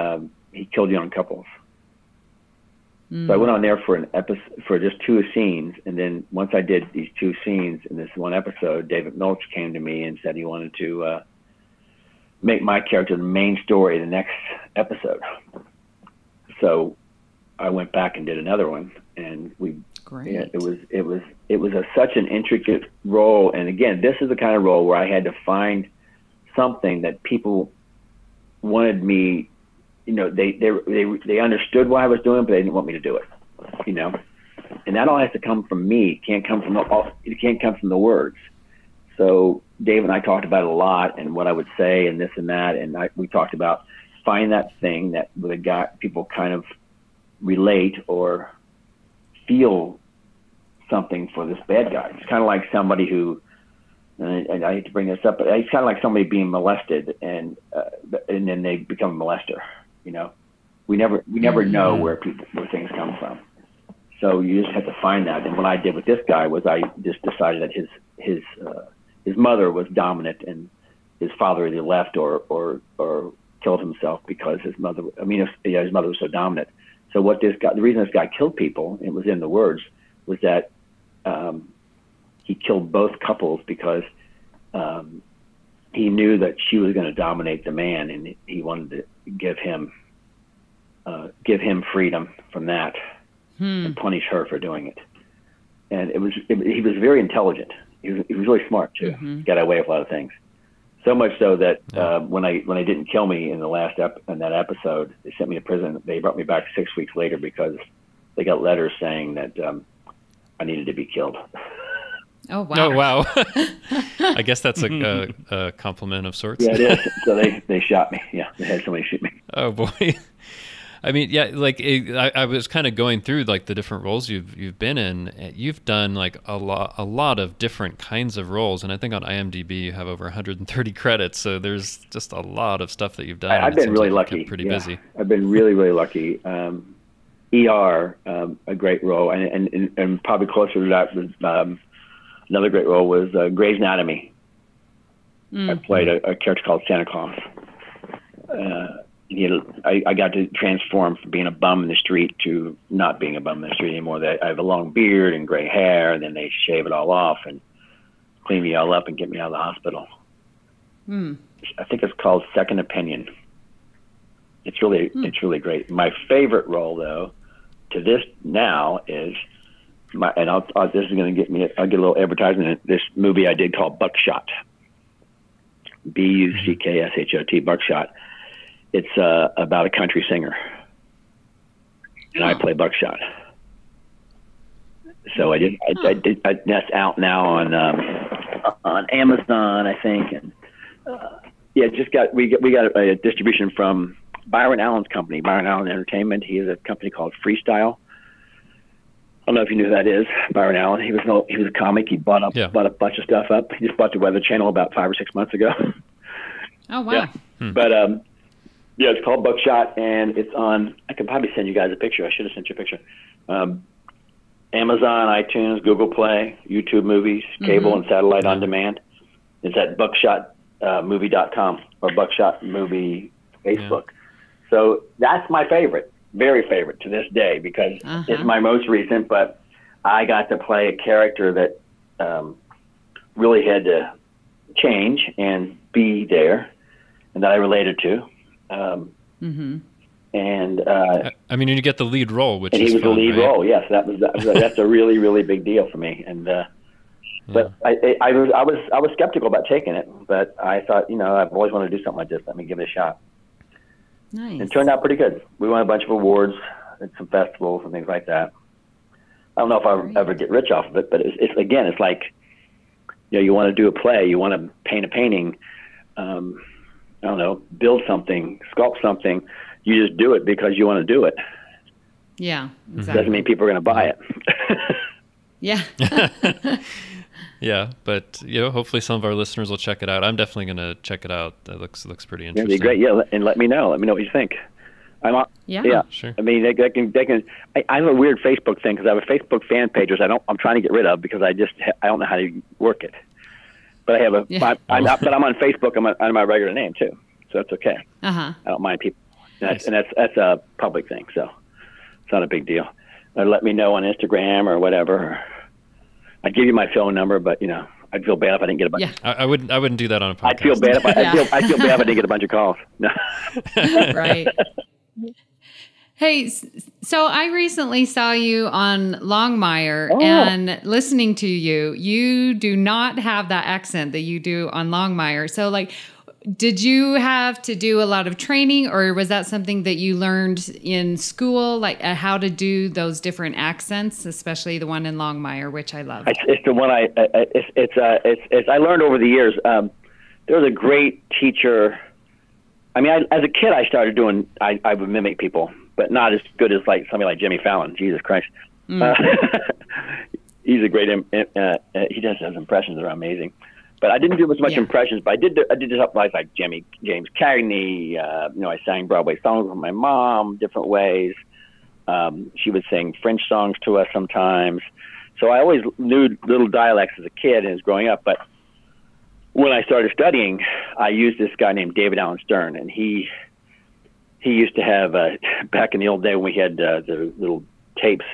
killed young couples. So I went on there for an episode, for just 2 scenes, and then once I did these 2 scenes in this one episode, David Milch came to me and said he wanted to make my character the main story of the next episode. So I went back and did another one, and it was such an intricate role. And again, this is the kind of role where I had to find something that people wanted me. They understood what I was doing, but they didn't want me to do it. And that all has to come from me. It can't come from the words. So Dave and I talked about it a lot, and what I would say, and this and that, and we talked about find that thing that the guy people kind of relate or feel something for this bad guy. It's kind of like somebody who, and I hate to bring this up, but it's kind of like somebody being molested, and then they become a molester. You know, we never know where things come from. So you just have to find that. And what I did with this guy was I just decided that his mother was dominant, and his father either left or killed himself because his mother. I mean, his mother was so dominant. So the reason this guy killed people, it was in the words, was that he killed both couples because he knew that she was going to dominate the man, and he wanted to give him freedom from that and punish her for doing it. And he was very intelligent. He was really smart too. He got away with a lot of things. So much so that when they didn't kill me in the in that episode, they sent me to prison. They brought me back 6 weeks later because they got letters saying that I needed to be killed. Oh wow! Oh wow! I guess that's a compliment of sorts. Yeah, it is. So they shot me. Yeah, they had somebody shoot me. Oh boy! I mean, yeah, like I was kind of going through like the different roles you've been in. You've done like a lot of different kinds of roles, and I think on IMDb you have over 130 credits. So there's just a lot of stuff that you've done. I've been really lucky. Pretty busy. I've been really lucky. ER, a great role, and probably closer to that was another great role was Grey's Anatomy. I played a character called Santa Claus. I got to transform from being a bum in the street to not being a bum in the street anymore. I have a long beard and gray hair, and then they shave it all off and clean me all up and get me out of the hospital. I think it's called Second Opinion. It's really great. My favorite role, though, to this now is this is going to get me. I'll get a little advertisement. This movie I did called Buckshot. Buckshot. Buckshot. It's about a country singer, and I play Buckshot. So that's out now on Amazon, I think, and we got a distribution from Byron Allen's company, Byron Allen Entertainment. He has a company called Freestyle. I don't know if you knew who that is, Byron Allen. He was a comic. He bought a bunch of stuff up. He just bought the Weather Channel about 5 or 6 months ago. Oh wow! Yeah. But it's called Buckshot, and it's on. I could probably send you guys a picture. I should have sent you a picture. Amazon, iTunes, Google Play, YouTube Movies, cable and satellite on demand. It's at buckshotmovie.com or Buckshot Movie Facebook. Yeah. So that's my favorite, very favorite to this day because it's my most recent. But I got to play a character that really had to change and be there, and that I related to. And I mean, you get the lead role, which and is he was fun, the lead right? role. Yes, that's a really big deal for me. And but I was skeptical about taking it, but I thought, I've always wanted to do something like this. Let me give it a shot. Nice. It turned out pretty good. We won a bunch of awards at some festivals and things like that. I don't know if I'll ever get rich off of it, but it's like, you want to do a play, you want to paint a painting, I don't know, build something, sculpt something. You just do it because you want to do it. Yeah, exactly. Doesn't mean people are going to buy it. Yeah. Yeah, but hopefully some of our listeners will check it out. I'm definitely going to check it out. That looks pretty interesting. That'd be great. Yeah, and let me know. Let me know what you think. Yeah, sure. I mean, they can. I have a weird Facebook thing because I have a Facebook fan page, which I'm trying to get rid of because I don't know how to work it. But I have but I'm on Facebook. I'm on my regular name too, so that's okay. I don't mind people. That's a public thing, so it's not a big deal. Let me know on Instagram or whatever. I'd give you my phone number, but I'd feel bad if I didn't get a bunch. Yeah, I wouldn't do that on a podcast. I'd feel bad if I feel bad if I didn't get a bunch of calls. No. Right. Hey, so I recently saw you on Longmire, and listening to you do not have that accent that you do on Longmire. So, did you have to do a lot of training, or was that something that you learned in school, like how to do those different accents, especially the one in Longmire, which I loved? It's the one I learned over the years. There was a great teacher. I mean, as a kid, I started doing. I would mimic people, but not as good as like somebody like Jimmy Fallon. Jesus Christ, he's a great. He does his impressions are amazing. But I didn't do as much impressions. But I did stuff like James Cagney. I sang Broadway songs with my mom different ways. She would sing French songs to us sometimes. So I always knew little dialects as a kid and as growing up. But when I started studying, I used this guy named David Allen Stern, and he used to have back in the old day when we had the little tapes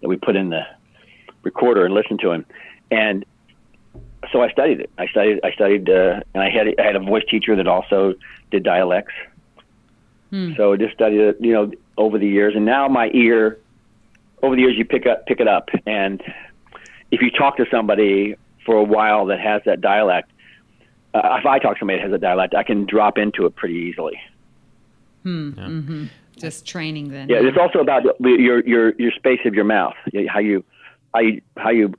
that we put in the recorder and listened to him, and so I studied it. I studied, and I had a voice teacher that also did dialects. So I just studied it, over the years. And now my ear, over the years, you pick it up. And if you talk to somebody for a while that has that dialect, if I talk to somebody that has a dialect, I can drop into it pretty easily. Just training then. Yeah, it's also about your space of your mouth, how you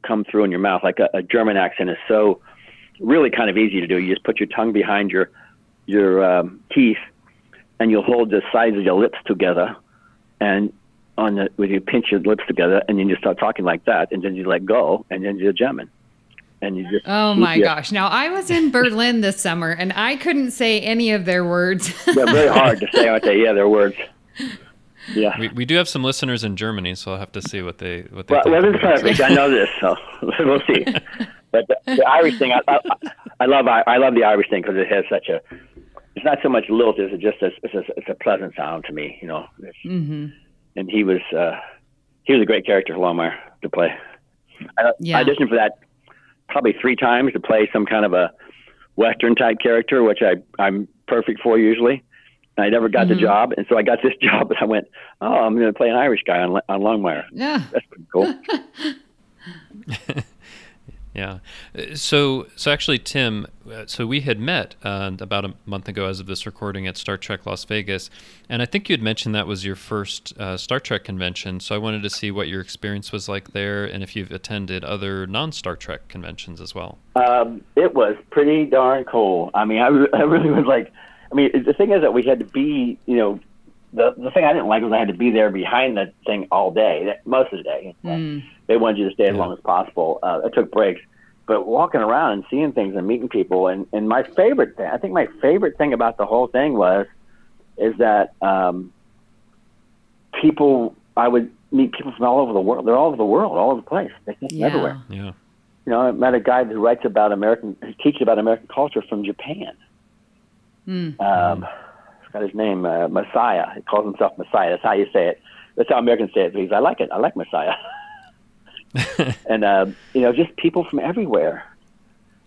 come through in your mouth. Like a German accent is so really kind of easy to do. You just put your tongue behind your teeth, and you'll hold the sides of your lips together, and when you pinch your lips together, and then you start talking like that, and then you let go, and then you're German. And you just gosh. Now, I was in Berlin this summer, and I couldn't say any of their words. They're very hard to say, aren't they? Yeah, their words. Yeah, we do have some listeners in Germany, so I'll have to see what they think. Well, it's perfect. I know this, so we'll see. But the Irish thing, I love the Irish thing because it has such a. It's not so much lilt as it's a pleasant sound to me, And he was a great character for Longmire to play. I auditioned for that probably 3 times to play some kind of a Western type character, which I'm perfect for usually. I never got the job, and so I got this job, and I went, I'm going to play an Irish guy on Longmire. Yeah. That's pretty cool. Yeah. So actually, Tim, so we had met about a month ago as of this recording at Star Trek Las Vegas, and I think you had mentioned that was your first Star Trek convention, so I wanted to see what your experience was like there and if you've attended other non-Star Trek conventions as well. It was pretty darn cool. I mean, I really was like, the thing is that we had to be, the thing I didn't like was I had to be there behind the thing all day, most of the day. They wanted you to stay as long as possible. I took breaks, but walking around and seeing things and meeting people. And my favorite thing, I think my favorite thing about the whole thing is that I would meet people from all over the world. They're all over the world, all over the place. They're just everywhere. Yeah. I met a guy who writes about who teaches about American culture from Japan. Got his name, Messiah. He calls himself Messiah. That's how you say it. That's how Americans say it. Because I like it. I like Messiah. And just people from everywhere,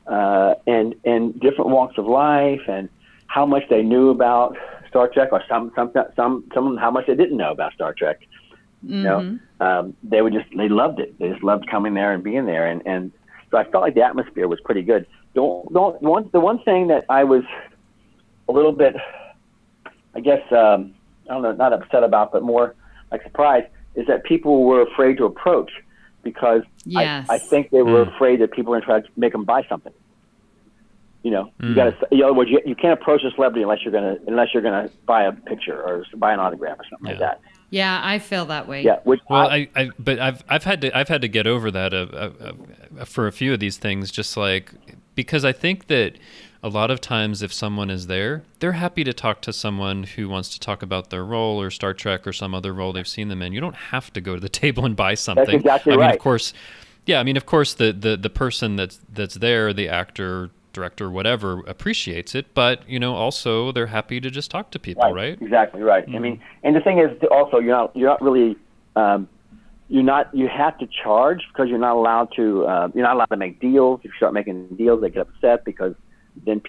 and different walks of life, and how much they knew about Star Trek, or some how much they didn't know about Star Trek. They loved it. They just loved coming there and being there, and so I felt like the atmosphere was pretty good. The one thing that I was a little bit, I guess, I don't know, not upset about, but more like surprised, is that people were afraid to approach because I think they were afraid that people were going to try to make them buy something. You got to, in other words, you can't approach a celebrity unless you're gonna buy a picture or buy an autograph or something like that. Yeah, I feel that way. Yeah, but I've had to get over that for a few of these things, just like because I think that a lot of times if someone is there, they're happy to talk to someone who wants to talk about their role or Star Trek or some other role they've seen them in. You don't have to go to the table and buy something. That's exactly right. I mean, of course, the person that's there, the actor, director, whatever, appreciates it, but also they're happy to just talk to people, right? Exactly right. Mm-hmm. I mean, and the thing is, also, you're not really, you have to charge because you're not allowed to make deals. If you start making deals, they get upset because then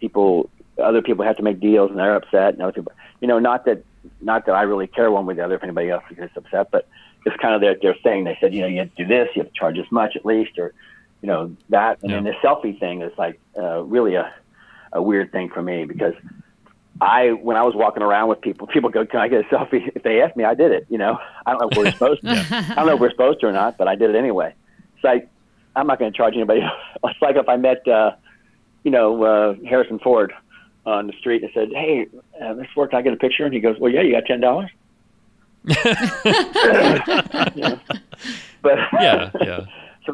other people have to make deals and they're upset, and other people, not that I really care one way or the other if anybody else gets upset, but it's kind of their thing. They said, you have to do this, you have to charge this much at least, or that. And then the selfie thing is like really a a weird thing for me because when I was walking around with people go, "Can I get a selfie?" If they asked me, I did it. I don't know if we're supposed to. I don't know if we're supposed to or not, but I did it anyway. It's like I'm not going to charge anybody. It's like if I met, Harrison Ford on the street and said, "Hey, Mr. Ford, can I get a picture?" And he goes, "Well, yeah, you got $10." But yeah. So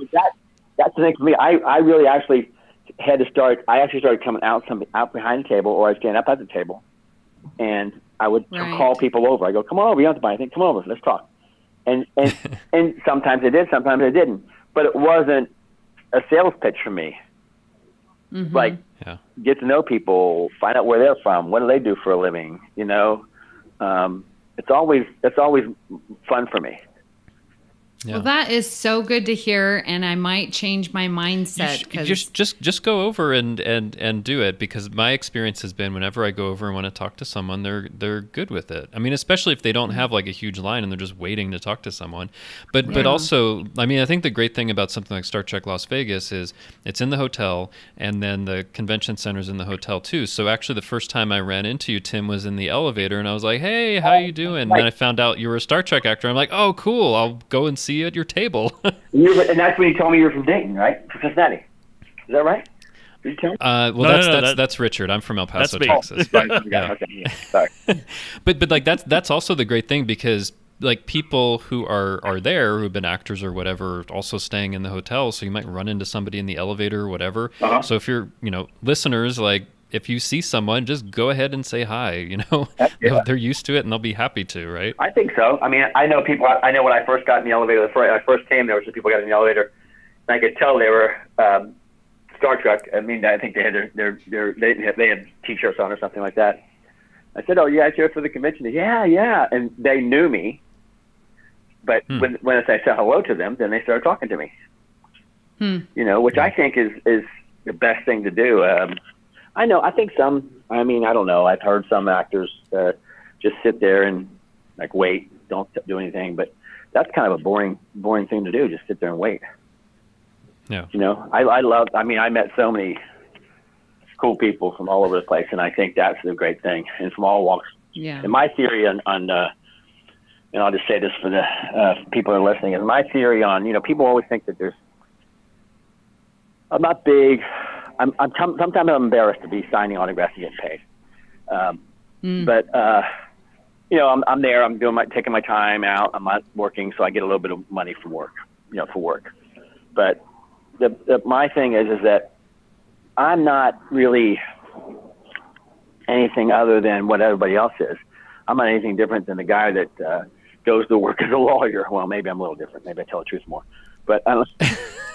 that's the thing for me. I really actually had to start. I actually started coming out behind the table, or I'd stand up at the table, and I would call people over. I go, "Come on over. You don't have to buy anything. Come over. Let's talk." And sometimes I did, sometimes I didn't. But it wasn't a sales pitch for me. Mm-hmm. Like, get to know people, find out where they're from, what do they do for a living. It's always fun for me. Yeah. Well, that is so good to hear, and I might change my mindset. Just go over and do it, because my experience has been whenever I go over and want to talk to someone, they're good with it. I mean, especially if they don't have like a huge line and they're just waiting to talk to someone. But also, I mean, I think the great thing about something like Star Trek Las Vegas is it's in the hotel, and then the convention center's in the hotel too. So actually, the first time I ran into you, Tim, was in the elevator, and I was like, "Hey, how you doing?" And then I found out you were a Star Trek actor. I'm like, "Oh, cool! I'll go and see you at your table." And that's when you told me you were from Dayton, right? From Cincinnati. Is that right? Did you tell me? That's Richard. I'm from El Paso, that's Texas. Okay. Sorry. But like that's also the great thing, because like people who are there who've been actors or whatever also staying in the hotel, so you might run into somebody in the elevator or whatever. Uh-huh. So if you're listeners, like if you see someone, just go ahead and say hi. They're used to it and they'll be happy to, right? I think so. I mean, I know people. I know when I first got in the elevator, when I first came, there were some people got in the elevator, and I could tell they were Star Trek. I mean, I think they had they had T-shirts on or something like that. I said, "Oh, yeah, it's here for the convention." Yeah, and they knew me. But when I said hello to them, then they started talking to me. Which I think is the best thing to do. I think some. I mean, I don't know. I've heard some actors just sit there and like wait, don't do anything. But that's kind of a boring thing to do. Just sit there and wait. Yeah. I love. I mean, I met so many cool people from all over the place, and I think that's the great thing, and from all walks. Yeah. And my theory on and I'll just say this for the people who are listening, is my theory on, people always think that I'm not big. Sometimes I'm embarrassed to be signing autographs and getting paid. But, I'm there, I'm taking my time out. I'm not working, so I get a little bit of money from work, for work. But my thing is that I'm not really anything other than what everybody else is. I'm not anything different than the guy that goes to work as a lawyer. Well, maybe I'm a little different. Maybe I tell the truth more. But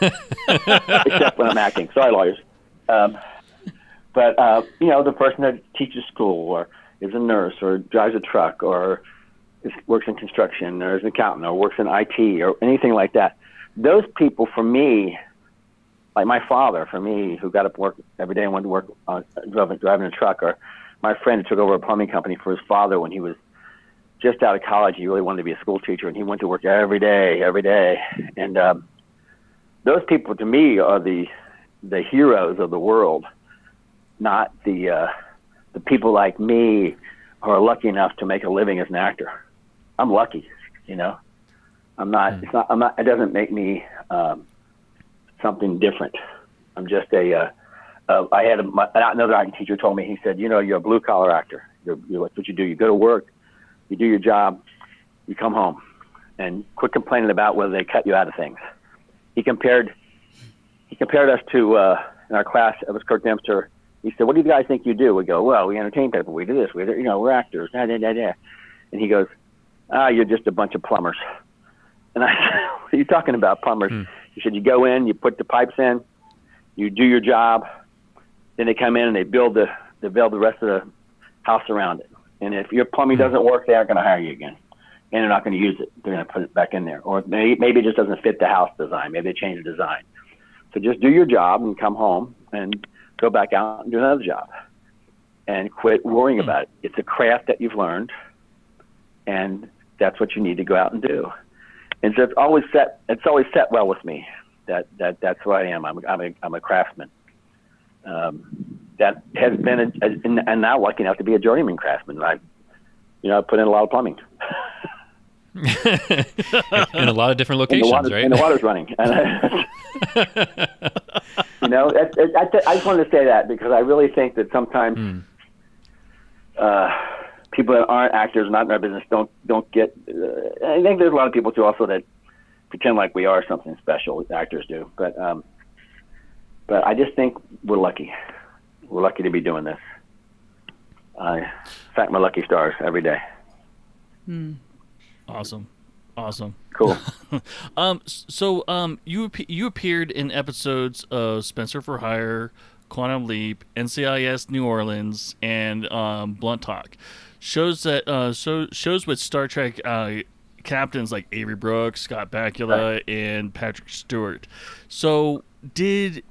except when I'm acting. Sorry, lawyers. The person that teaches school or is a nurse or drives a truck or works in construction or is an accountant or works in IT or anything like that. Those people, for me, like my father, for me, who got up to work every day and went to work driving a truck, or my friend who took over a plumbing company for his father when he was just out of college. He really wanted to be a school teacher, and he went to work every day. And those people, to me, are the heroes of the world, not the people like me who are lucky enough to make a living as an actor. I'm lucky, I'm not. It's not. I'm not. It doesn't make me something different. I'm just I had another acting teacher told me. He said, you're a blue collar actor. You're what you do. You go to work. You do your job, you come home, and quit complaining about whether they cut you out of things. He compared us to in our class. It was Kirk Dempster. He said, "What do you guys think you do?" We go, "Well, we entertain people. We do this. We're actors." And he goes, "You're just a bunch of plumbers." And I said, "What are you talking about, plumbers?" He said, "You go in, you put the pipes in, you do your job, then they come in and they build the rest of the house around it. And if your plumbing doesn't work, they aren't going to hire you again. And they're not going to use it. They're going to put it back in there. Or maybe it just doesn't fit the house design. Maybe they change the design. So just do your job and come home and go back out and do another job. And quit worrying about it. It's a craft that you've learned, and that's what you need to go out and do." And so it's always set well with me. That's who I am. I'm a craftsman. that has been and now lucky enough to be a journeyman craftsman. I put in a lot of plumbing. In a lot of different locations, right? And the water's running. And I just wanted to say that because I really think that sometimes people that aren't actors, not in our business, don't get. I think there's a lot of people too also that pretend like we are something special. Actors do, but I just think we're lucky. We're lucky to be doing this. I thank my lucky stars every day. Awesome. Cool. So you appeared in episodes of Spencer for Hire, Quantum Leap, NCIS New Orleans, and Blunt Talk. Shows with Star Trek captains like Avery Brooks, Scott Bakula, and Patrick Stewart. So did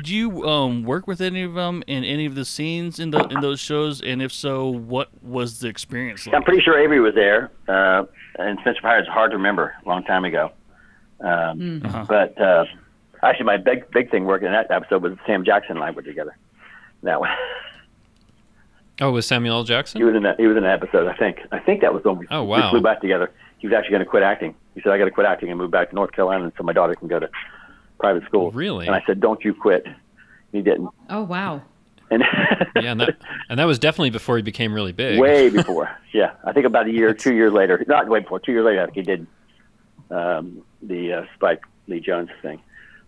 you work with any of them in any of the scenes in those shows? And if so, what was the experience like? I'm pretty sure Avery was there. And Spencer for Hire is hard to remember, a long time ago. But actually, my big thing working in that episode was Sam Jackson and I were together. That one. Oh, was Samuel L. Jackson? He was in that episode. I think that was the one. Oh, wow. We flew back together. He was actually going to quit acting. He said, "I got to quit acting and move back to North Carolina so my daughter can go to private school." Really? And I said, "Don't you quit." He didn't. Oh, wow. And yeah, and that was definitely before he became really big. Way before. Yeah, I think about 2 years later. Not way before. 2 years later, I think he did the Spike Lee Jones thing.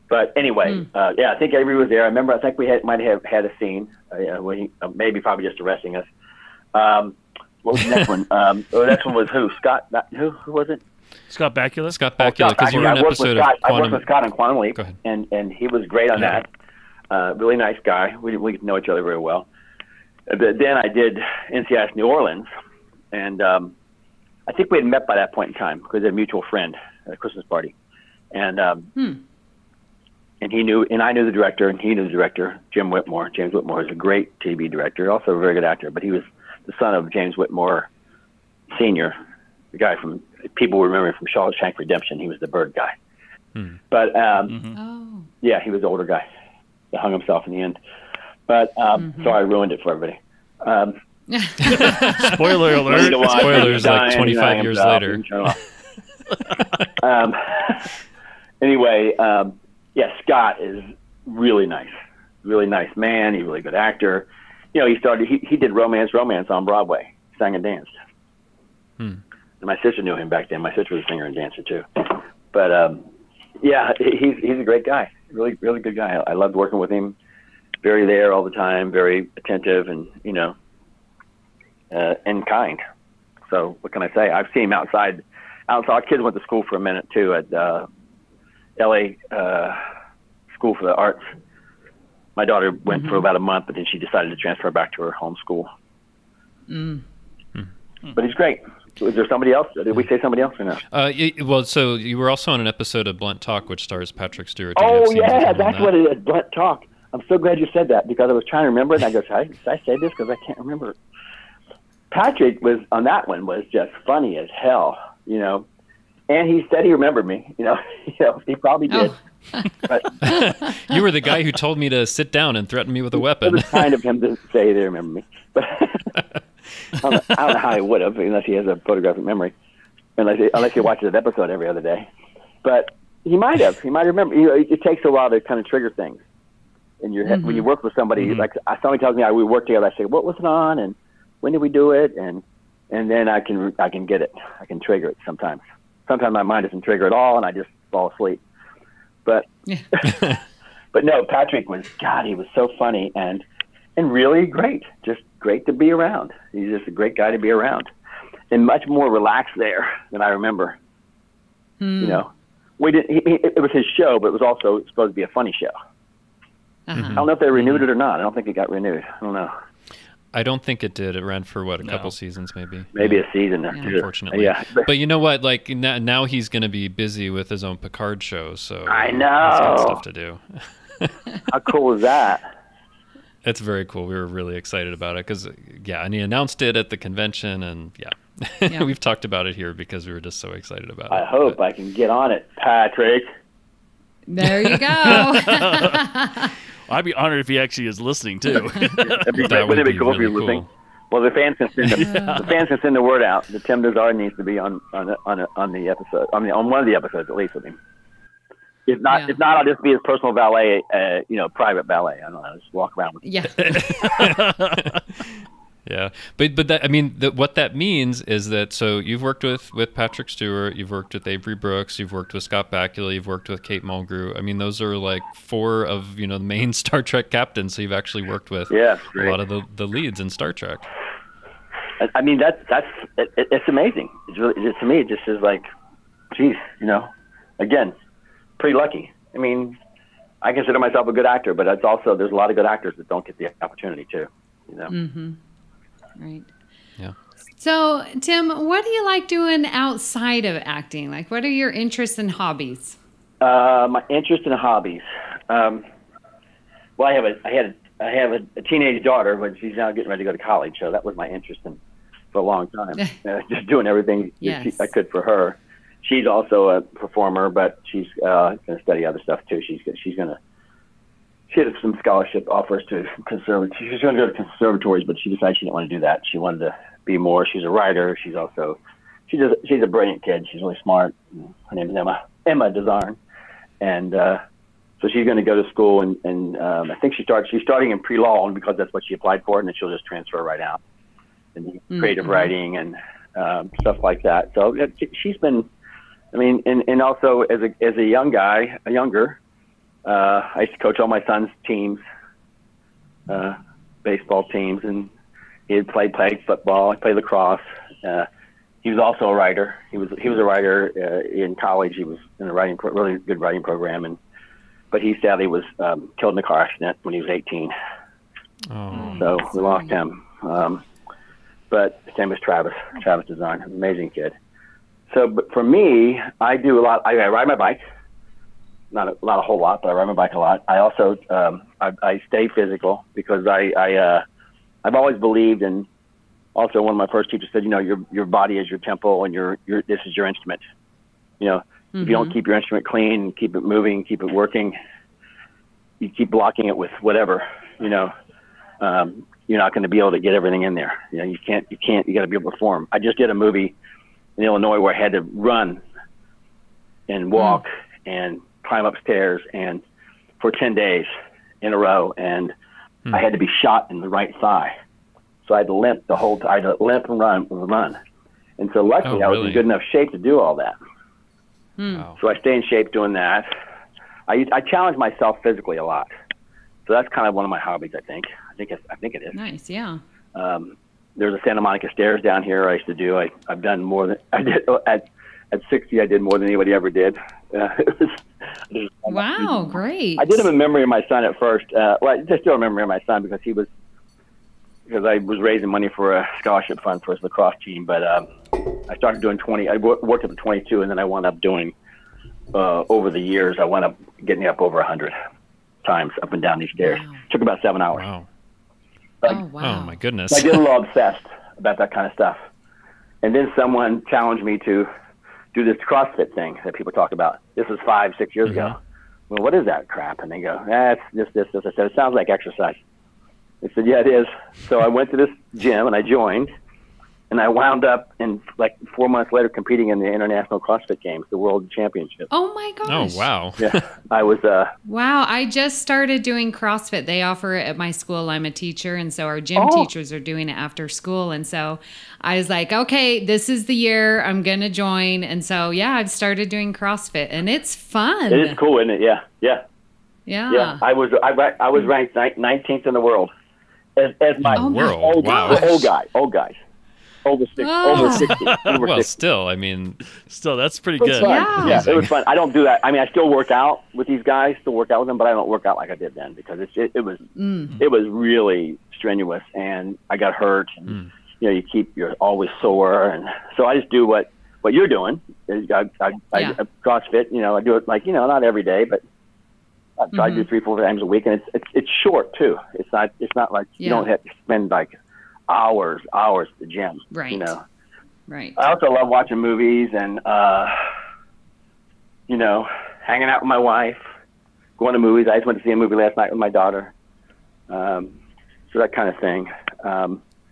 But anyway, I think Avery was there. I remember. I think we might have had a scene. Where he, maybe probably just arresting us. What was the next one? The next one was who? Scott. Who was it? Scott Bakula. Scott Bakula, because you were in an episode of Quantum. I worked with Scott on Quantum Leap, Go ahead. and he was great on that. Really nice guy. We get to know each other very well. But then I did NCIS New Orleans, and I think we had met by that point in time because we had a mutual friend at a Christmas party, and he knew, and I knew the director, and he knew the director, James Whitmore is a great TV director, also a very good actor, but he was the son of James Whitmore Sr., the guy from people remember him from Shawshank Redemption. He was the bird guy. But yeah, he was the older guy that hung himself in the end. But so I ruined it for everybody. Spoiler alert! Spoilers like 25 years later. Anyway, Scott is really nice man. He's a really good actor. He did romance on Broadway, sang and danced. And my sister knew him back then. My sister was a singer and dancer too. But he's a great guy. Really, really good guy. I loved working with him. Very there all the time. Very attentive and and kind. So what can I say? I've seen him outside. Our kids went to school for a minute too at L.A. School for the Arts. My daughter went for about a month, but then she decided to transfer back to her home school. But he's great. Was there somebody else? Did we say somebody else or no? Well, so you were also on an episode of Blunt Talk, which stars Patrick Stewart. Oh, yeah, that's what it is, Blunt Talk. I'm so glad you said that because I was trying to remember it, and I go, did I say this? Because I can't remember. Patrick was on that one was just funny as hell, and he said he remembered me. He probably did. But you were the guy who told me to sit down and threaten me with a weapon. It was kind of him to say they remember me, but I don't know how he would have, unless he has a photographic memory, unless he watches an episode every other day. But he might have. He might remember. It takes a while to kind of trigger things in your head when you work with somebody. Like somebody tells me we work together, I say, "What was it on?" and when did we do it? And then I can get it. I can trigger it sometimes. Sometimes my mind doesn't trigger at all, and I just fall asleep. But but no, Patrick was he was so funny and really great. Just great to be around. He's just a great guy to be around, and much more relaxed there than I remember. We didn't. It was his show, but it was also supposed to be a funny show. I don't know if they renewed it or not. I don't think it got renewed. I don't know. I don't think it did. It ran for a couple seasons, maybe. Maybe a season. Unfortunately, yeah. But you know what? Like now he's going to be busy with his own Picard show, so I know he's got stuff to do. How cool is that? It's very cool. We were really excited about it because, and he announced it at the convention, and we've talked about it here because we were just so excited about it. I hope I can get on it, Patrick. There you go. I'd be honored if he actually is listening too. That'd be, That would wouldn't it be cool if really you were listening? cool. Well, the fans can send the fans can send the word out. The Tim Desar needs to be on the episode. On one of the episodes at least with him. If not, I'll just be his personal valet. Private valet. I don't know. I'll just walk around with him. Yeah. Yeah, but that, I mean, what that means is that, so you've worked with Patrick Stewart, you've worked with Avery Brooks, you've worked with Scott Bakula, you've worked with Kate Mulgrew. I mean, those are like 4 of the main Star Trek captains. So you've actually worked with a lot of the leads in Star Trek. I mean, it's amazing. It's really, to me, it just is like, geez, again, pretty lucky. I mean, I consider myself a good actor, but it's also, there's a lot of good actors that don't get the opportunity too. Mm-hmm. Right. Yeah. So, Tim, what do you like doing outside of acting? Like, what are your interests and hobbies? My interest in hobbies. Well, I have a teenage daughter, but she's now getting ready to go to college, so that was my interest for a long time. Just doing everything I could for her. She's also a performer, but she's going to study other stuff too. She had some scholarship offers to conservatories. She was going to go to conservatories, but she decided she didn't want to do that. She wanted to be more. She's a writer. She's a brilliant kid. She's really smart. Her name is Emma Desarn, and so she's going to go to school. And I think she's starting in pre-law because that's what she applied for, and then she'll just transfer right out in creative writing and stuff like that. So she's been. I mean, and also as a younger. I used to coach all my son's teams, baseball teams, and he played football. I played lacrosse. He was also a writer. He was a writer in college. He was in a really good writing program, but he sadly was killed in a car accident when he was 18. Oh. So we lost him. But his name was Travis Desarn, amazing kid. So, but for me, I do a lot. I ride my bike. Not a whole lot, but I ride my bike a lot. I also I stay physical because I've always believed, and also one of my first teachers said, your body is your temple, and this is your instrument. If you don't keep your instrument clean, keep it moving, keep it working, you keep blocking it with whatever, you're not going to be able to get everything in there. You can't. You got to be able to perform. I just did a movie in Illinois where I had to run and walk and climb upstairs and for 10 days in a row, and I had to be shot in the right thigh, so I had to limp the whole time. I had to limp and run, and so luckily I was in good enough shape to do all that. Wow. So I stay in shape doing that. I challenge myself physically a lot, so that's kind of one of my hobbies. I think it is. Nice, yeah. There's a Santa Monica stairs down here I used to do. I've done more than I did at 60. I did more than anybody ever did. Wow, great. I did them in memory of my son at first. I just still remember my son because I was raising money for a scholarship fund for his lacrosse team. But I started doing 20. I worked up to 22, and then I wound up doing over the years. I wound up getting up over 100 times up and down these stairs. Wow. Took about 7 hours. Wow. Oh, wow. Oh my goodness. I get a little obsessed about that kind of stuff. And then someone challenged me to do this CrossFit thing that people talk about. This was 5-6 years ago. Well, what is that crap? And they go, it's this. I said, it sounds like exercise. They said, yeah, it is. So I went to this gym and I joined, and I wound up in like 4 months later competing in the International CrossFit Games, the World Championship. Oh my gosh. Oh, wow. Yeah, I was. Wow, I just started doing CrossFit. They offer it at my school. I'm a teacher, and so our gym teachers are doing it after school. And so I was like, okay, this is the year I'm going to join. And so, yeah, I've started doing CrossFit, and it's fun. It is cool, isn't it? Yeah. Yeah. I was ranked 19th in the world as my world. Wow. old guys. Over 60. Well, still, I mean, that's pretty good. Yeah. It was fun. I don't do that. I mean, I still work out with these guys, but I don't work out like I did then because it was really strenuous, and I got hurt. And, you're always sore, and so I just do what you're doing. I CrossFit. I do it not every day, but I try to do 3-4 times a week, and it's short too. It's not like you don't have to spend like hours at the gym. Right. Right. I also love watching movies and hanging out with my wife. going to movies. I just went to see a movie last night with my daughter. So that kind of thing.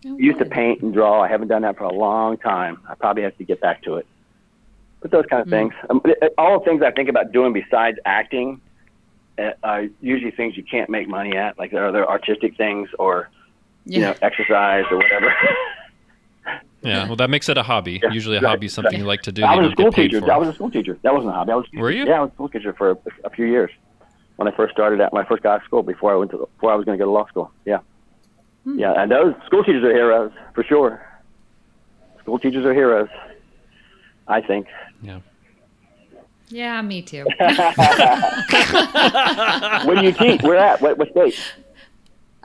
Used to paint and draw. I haven't done that for a long time. I probably have to get back to it. But those kind of things. All the things I think about doing besides acting are usually things you can't make money at, like there are artistic things or exercise or whatever. Yeah, well, that makes it a hobby. Yeah, Usually a hobby is something you like to do. I you was a don't school get paid teacher. for. I was a school teacher. That wasn't a hobby. Were you? Yeah, I was a school teacher for a few years when I first started when I first got out of school before I was going to go to law school. Yeah. Yeah, and those school teachers are heroes for sure. School teachers are heroes, I think. Yeah. Yeah, me too. Where do you teach? Where at? What state?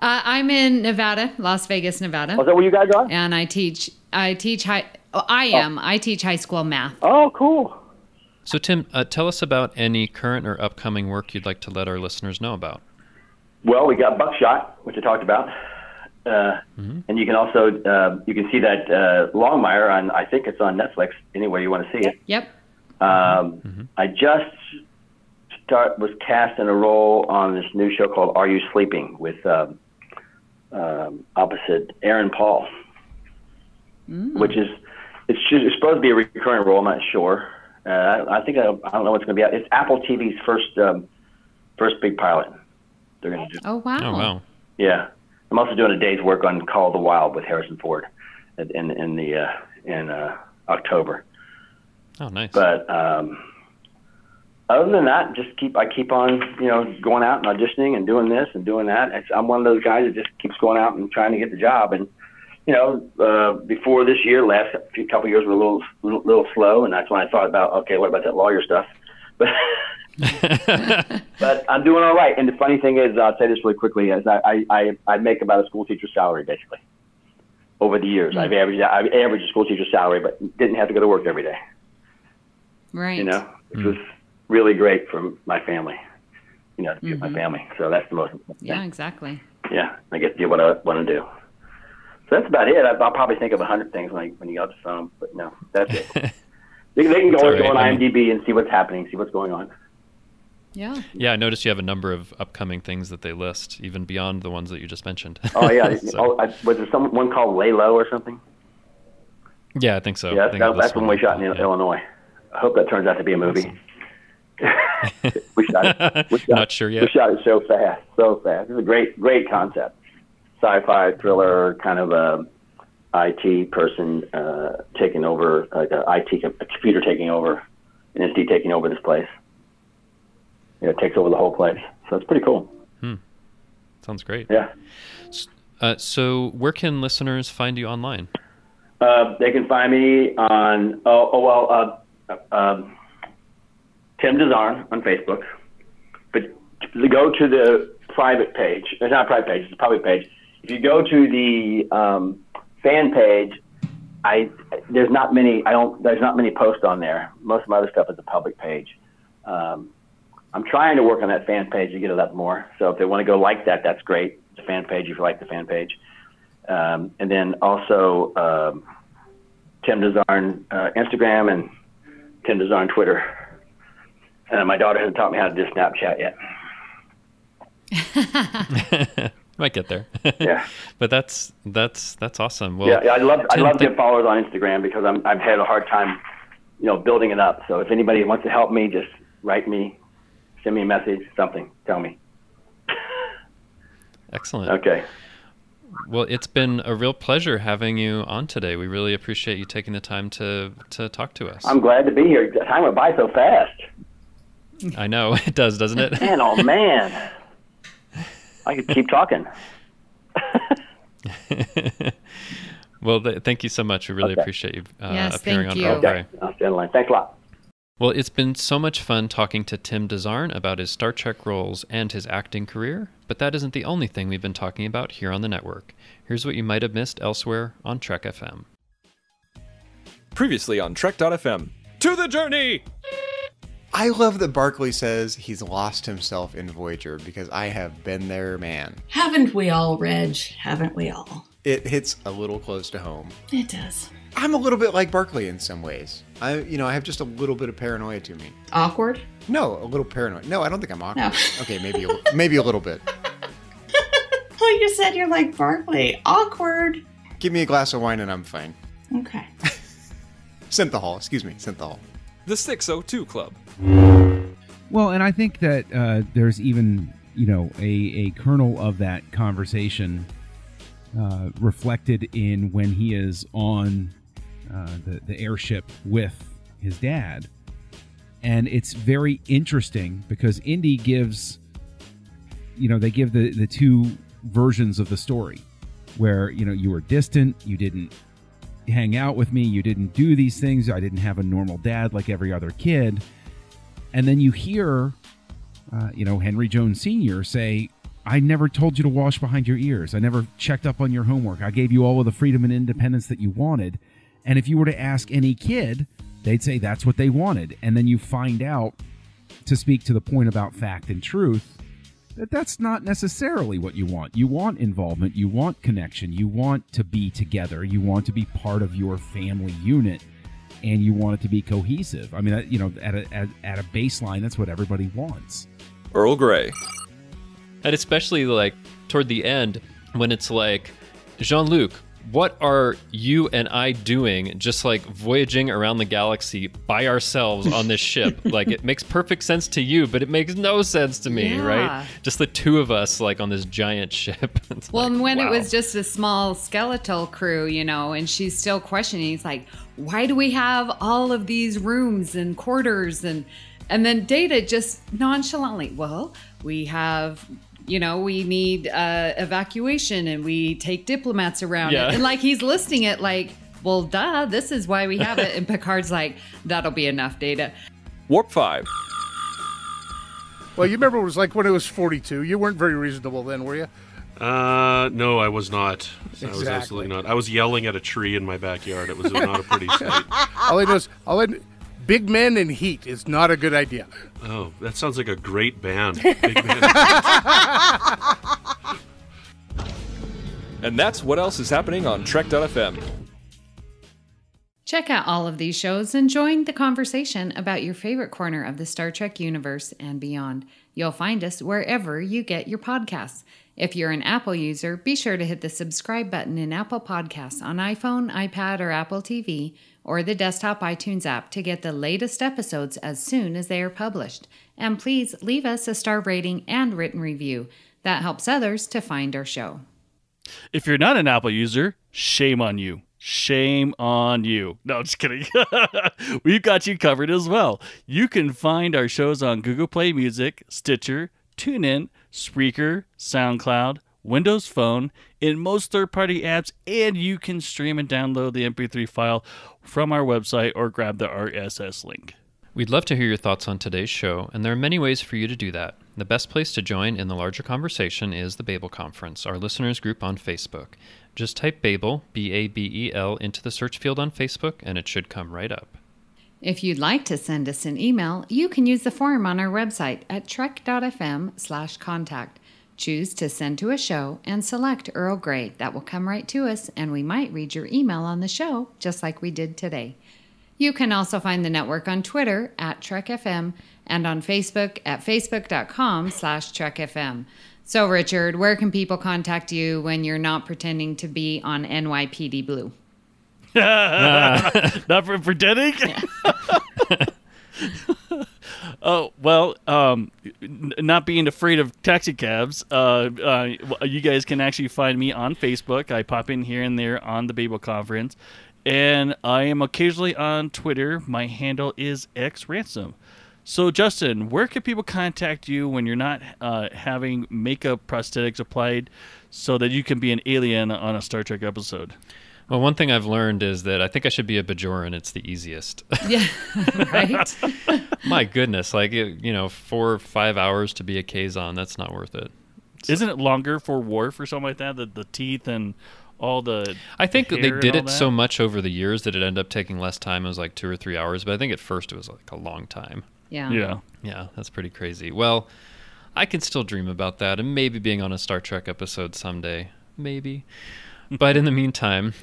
I'm in Nevada, Las Vegas, Nevada. Oh, is that where you guys are? And I teach I teach high school math. Oh, cool. So, Tim, tell us about any current or upcoming work you'd like to let our listeners know about. Well, we got Buckshot, which I talked about. And you can also you can see that Longmire on, I think it's on Netflix, anywhere you want to see it. Yep. I just was cast in a role on this new show called Are You Sleeping with opposite Aaron Paul, which is it's supposed to be a recurring role. I'm not sure. I think I don't know what's going to be out. It's Apple TV's first big pilot they're going to do. Oh wow. Oh, wow. Yeah. I'm also doing a day's work on Call of the Wild with Harrison Ford in October. Oh, nice. But other than that, I keep on going out and auditioning and doing this and doing that. I'm one of those guys that just keeps going out and trying to get the job. And before this year, last couple of years were a little slow, and that's when I thought about, okay, what about that lawyer stuff? But but I'm doing all right. And the funny thing is, I'll say this really quickly, is I make about a school teacher's salary basically over the years. I've averaged a school teacher's salary, but didn't have to go to work every day. Right. Which was really great for my family. To be with my family. So that's the most important thing. Yeah, exactly. Yeah, I get to do what I want to do. So that's about it. I'll probably think of 100 things when you get off the phone, but no, that's it. They can go on IMDb and see what's happening, see what's going on. Yeah. Yeah, I noticed you have a number of upcoming things that they list, even beyond the ones that you just mentioned. Oh, yeah. Was there one called Lay Low or something? Yeah, I think so. Yeah, that's when we shot in Illinois. I hope that turns out to be a movie. Awesome. we shot it. Not sure yet. We shot it so fast. It's a great concept. Sci-fi thriller, kind of a IT person taking over, like a computer taking over, an entity taking over this place. It takes over the whole place. So it's pretty cool. Sounds great. Yeah. So where can listeners find you online? They can find me on Tim DeZarn on Facebook. But go to the private page. It's not a private page. It's a public page. If you go to the fan page, there's not many posts on there. Most of my other stuff is a public page. I'm trying to work on that fan page to get it up more. So if they want to go like that, that's great. It's a fan page if you like the fan page. And then also Tim DeZarn Instagram and Tim DeZarn Twitter. My daughter hasn't taught me how to do Snapchat yet. Might get there. Yeah. But that's awesome. Well, yeah, I'd love to get followers on Instagram because I've had a hard time, building it up. So if anybody wants to help me, just write me, send me a message, something, tell me. Excellent. Okay. Well, it's been a real pleasure having you on today. We really appreciate you taking the time to talk to us. I'm glad to be here. The time went by so fast. I know. It does, doesn't it? Man, oh man. I could keep talking. Well, thank you so much. We really appreciate you appearing on Earl Grey. I'll stay in line. Thanks a lot. Well, it's been so much fun talking to Tim DeZarn about his Star Trek roles and his acting career, but that isn't the only thing we've been talking about here on the network. Here's what you might have missed elsewhere on Trek FM. Previously on Trek.fm. To the journey! I love that Barclay says he's lost himself in Voyager because I have been there, man. Haven't we all, Reg? Haven't we all? It hits a little close to home. It does. I'm a little bit like Barkley in some ways. I have just a little bit of paranoia to me. Awkward? No, a little paranoid. No, I don't think I'm awkward. No. Okay, maybe a little bit. Well, you said you're like Barkley. Awkward. Give me a glass of wine and I'm fine. Okay. Synthahol, excuse me, Synthahol. The 602 Club. Well, and I think that there's even, a kernel of that conversation reflected in when he is on the airship with his dad. And it's very interesting because Indy gives, they give the two versions of the story where, you were distant, you didn't hang out with me, you didn't do these things, I didn't have a normal dad like every other kid. And then you hear, Henry Jones Sr. say, I never told you to wash behind your ears. I never checked up on your homework. I gave you all of the freedom and independence that you wanted. And if you were to ask any kid, they'd say that's what they wanted. And then you find out, to speak to the point about fact and truth, that that's not necessarily what you want. You want involvement. You want connection. You want to be together. You want to be part of your family unit. And you want it to be cohesive. I mean, at a baseline, that's what everybody wants. Earl Grey. And especially like toward the end when it's like, Jean-Luc, what are you and I doing just like voyaging around the galaxy by ourselves on this ship? Like, it makes perfect sense to you, but it makes no sense to me, right? Just the two of us like on this giant ship. Well, like, and when wow. it was just a small skeletal crew, and she's still questioning, he's like, why do we have all of these rooms and quarters? And then Data just nonchalantly, well, we have... we need evacuation and we take diplomats around it. And like he's listing it like, well, duh, this is why we have it. And Picard's like, that'll be enough, Data. Warp 5. Well, you remember it was like when it was 42. You weren't very reasonable then, were you? No, I was not. Exactly. I was absolutely not. I was yelling at a tree in my backyard. It was not a pretty sight. Big men in heat is not a good idea. Oh, that sounds like a great band. Big men. And that's what else is happening on Trek.fm. Check out all of these shows and join the conversation about your favorite corner of the Star Trek universe and beyond. You'll find us wherever you get your podcasts. If you're an Apple user, be sure to hit the subscribe button in Apple Podcasts on iPhone, iPad, or Apple TV, or the desktop iTunes app to get the latest episodes as soon as they are published. And please leave us a star rating and written review. That helps others to find our show. If you're not an Apple user, shame on you. Shame on you. No, I'm just kidding. We've got you covered as well. You can find our shows on Google Play Music, Stitcher, TuneIn, Spreaker, SoundCloud, Windows Phone, in most third-party apps, and you can stream and download the MP3 file from our website or grab the RSS link. We'd love to hear your thoughts on today's show, and there are many ways for you to do that. The best place to join in the larger conversation is the Babel Conference, our listeners group on Facebook. Just type Babel, B-A-B-E-L, into the search field on Facebook, and it should come right up. If you'd like to send us an email, you can use the form on our website at trek.fm/contact. Choose to send to a show and select Earl Grey. That will come right to us, and we might read your email on the show, just like we did today. You can also find the network on Twitter at TrekFM and on Facebook at facebook.com/TrekFM. So, Richard, where can people contact you when you're not pretending to be on NYPD Blue? Not for pretending? Yeah. Oh, well, not being afraid of taxi cabs, you guys can actually find me on Facebook. I pop in here and there on the Babel Conference. And I am occasionally on Twitter. My handle is xransom. So, Justin, where can people contact you when you're not having makeup prosthetics applied so that you can be an alien on a Star Trek episode? Well, one thing I've learned is that I think I should be a Bajoran. It's the easiest. Yeah, right? My goodness, 4 or 5 hours to be a Kazon, that's not worth it. Isn't it longer for Worf or something like that? The teeth and all the I think the they did it that? so much over the years that it ended up taking less time. It was like 2 or 3 hours, but I think at first it was like a long time. Yeah. Yeah, that's pretty crazy. Well, I can still dream about that and maybe being on a Star Trek episode someday. Maybe. But in the meantime,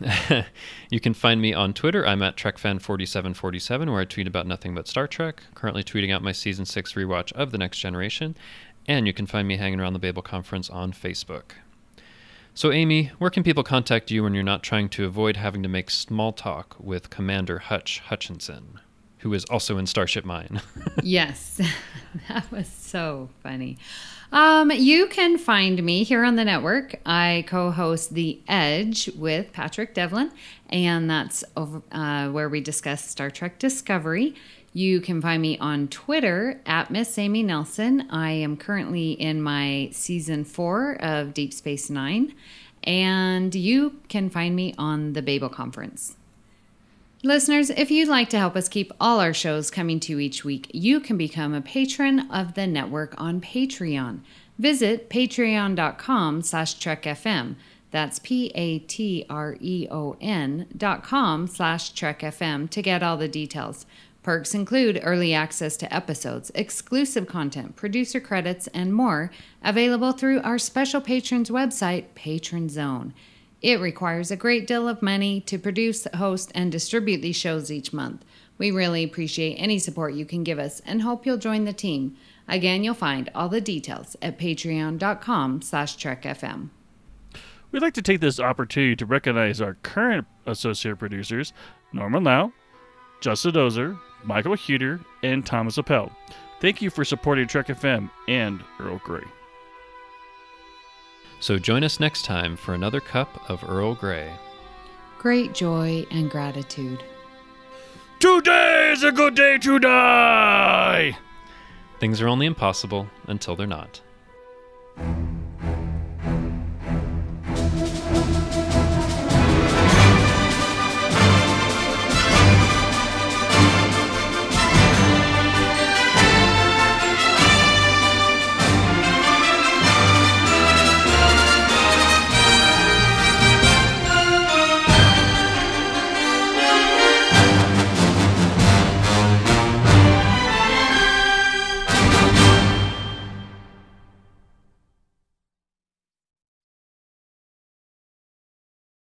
you can find me on Twitter. I'm at TrekFan4747, where I tweet about nothing but Star Trek. Currently tweeting out my Season 6 rewatch of The Next Generation. And you can find me hanging around the Babel Conference on Facebook. So, Amy, where can people contact you when you're not trying to avoid having to make small talk with Commander Hutch Hutchinson, who is also in Starship Mine? Yes, that was so funny. You can find me here on the network. I co-host The Edge with Patrick Devlin, and that's over, where we discuss Star Trek Discovery. You can find me on Twitter at Miss Amy Nelson. I am currently in my season 4 of Deep Space Nine, and you can find me on the Babel Conference. Listeners, if you'd like to help us keep all our shows coming to you each week, you can become a patron of the network on Patreon. Visit patreon.com/trekfm. That's patreon.com/trekfm to get all the details. Perks include early access to episodes, exclusive content, producer credits, and more, available through our special patrons website, Patron Zone. It requires a great deal of money to produce, host, and distribute these shows each month. We really appreciate any support you can give us and hope you'll join the team. Again, you'll find all the details at patreon.com/trekfm. We'd like to take this opportunity to recognize our current associate producers, Norman Lau, Justin Dozer, Michael Huter, and Thomas Appel. Thank you for supporting Trek FM and Earl Grey. So join us next time for another cup of Earl Grey. Great joy and gratitude. Today is a good day to die! Things are only impossible until they're not.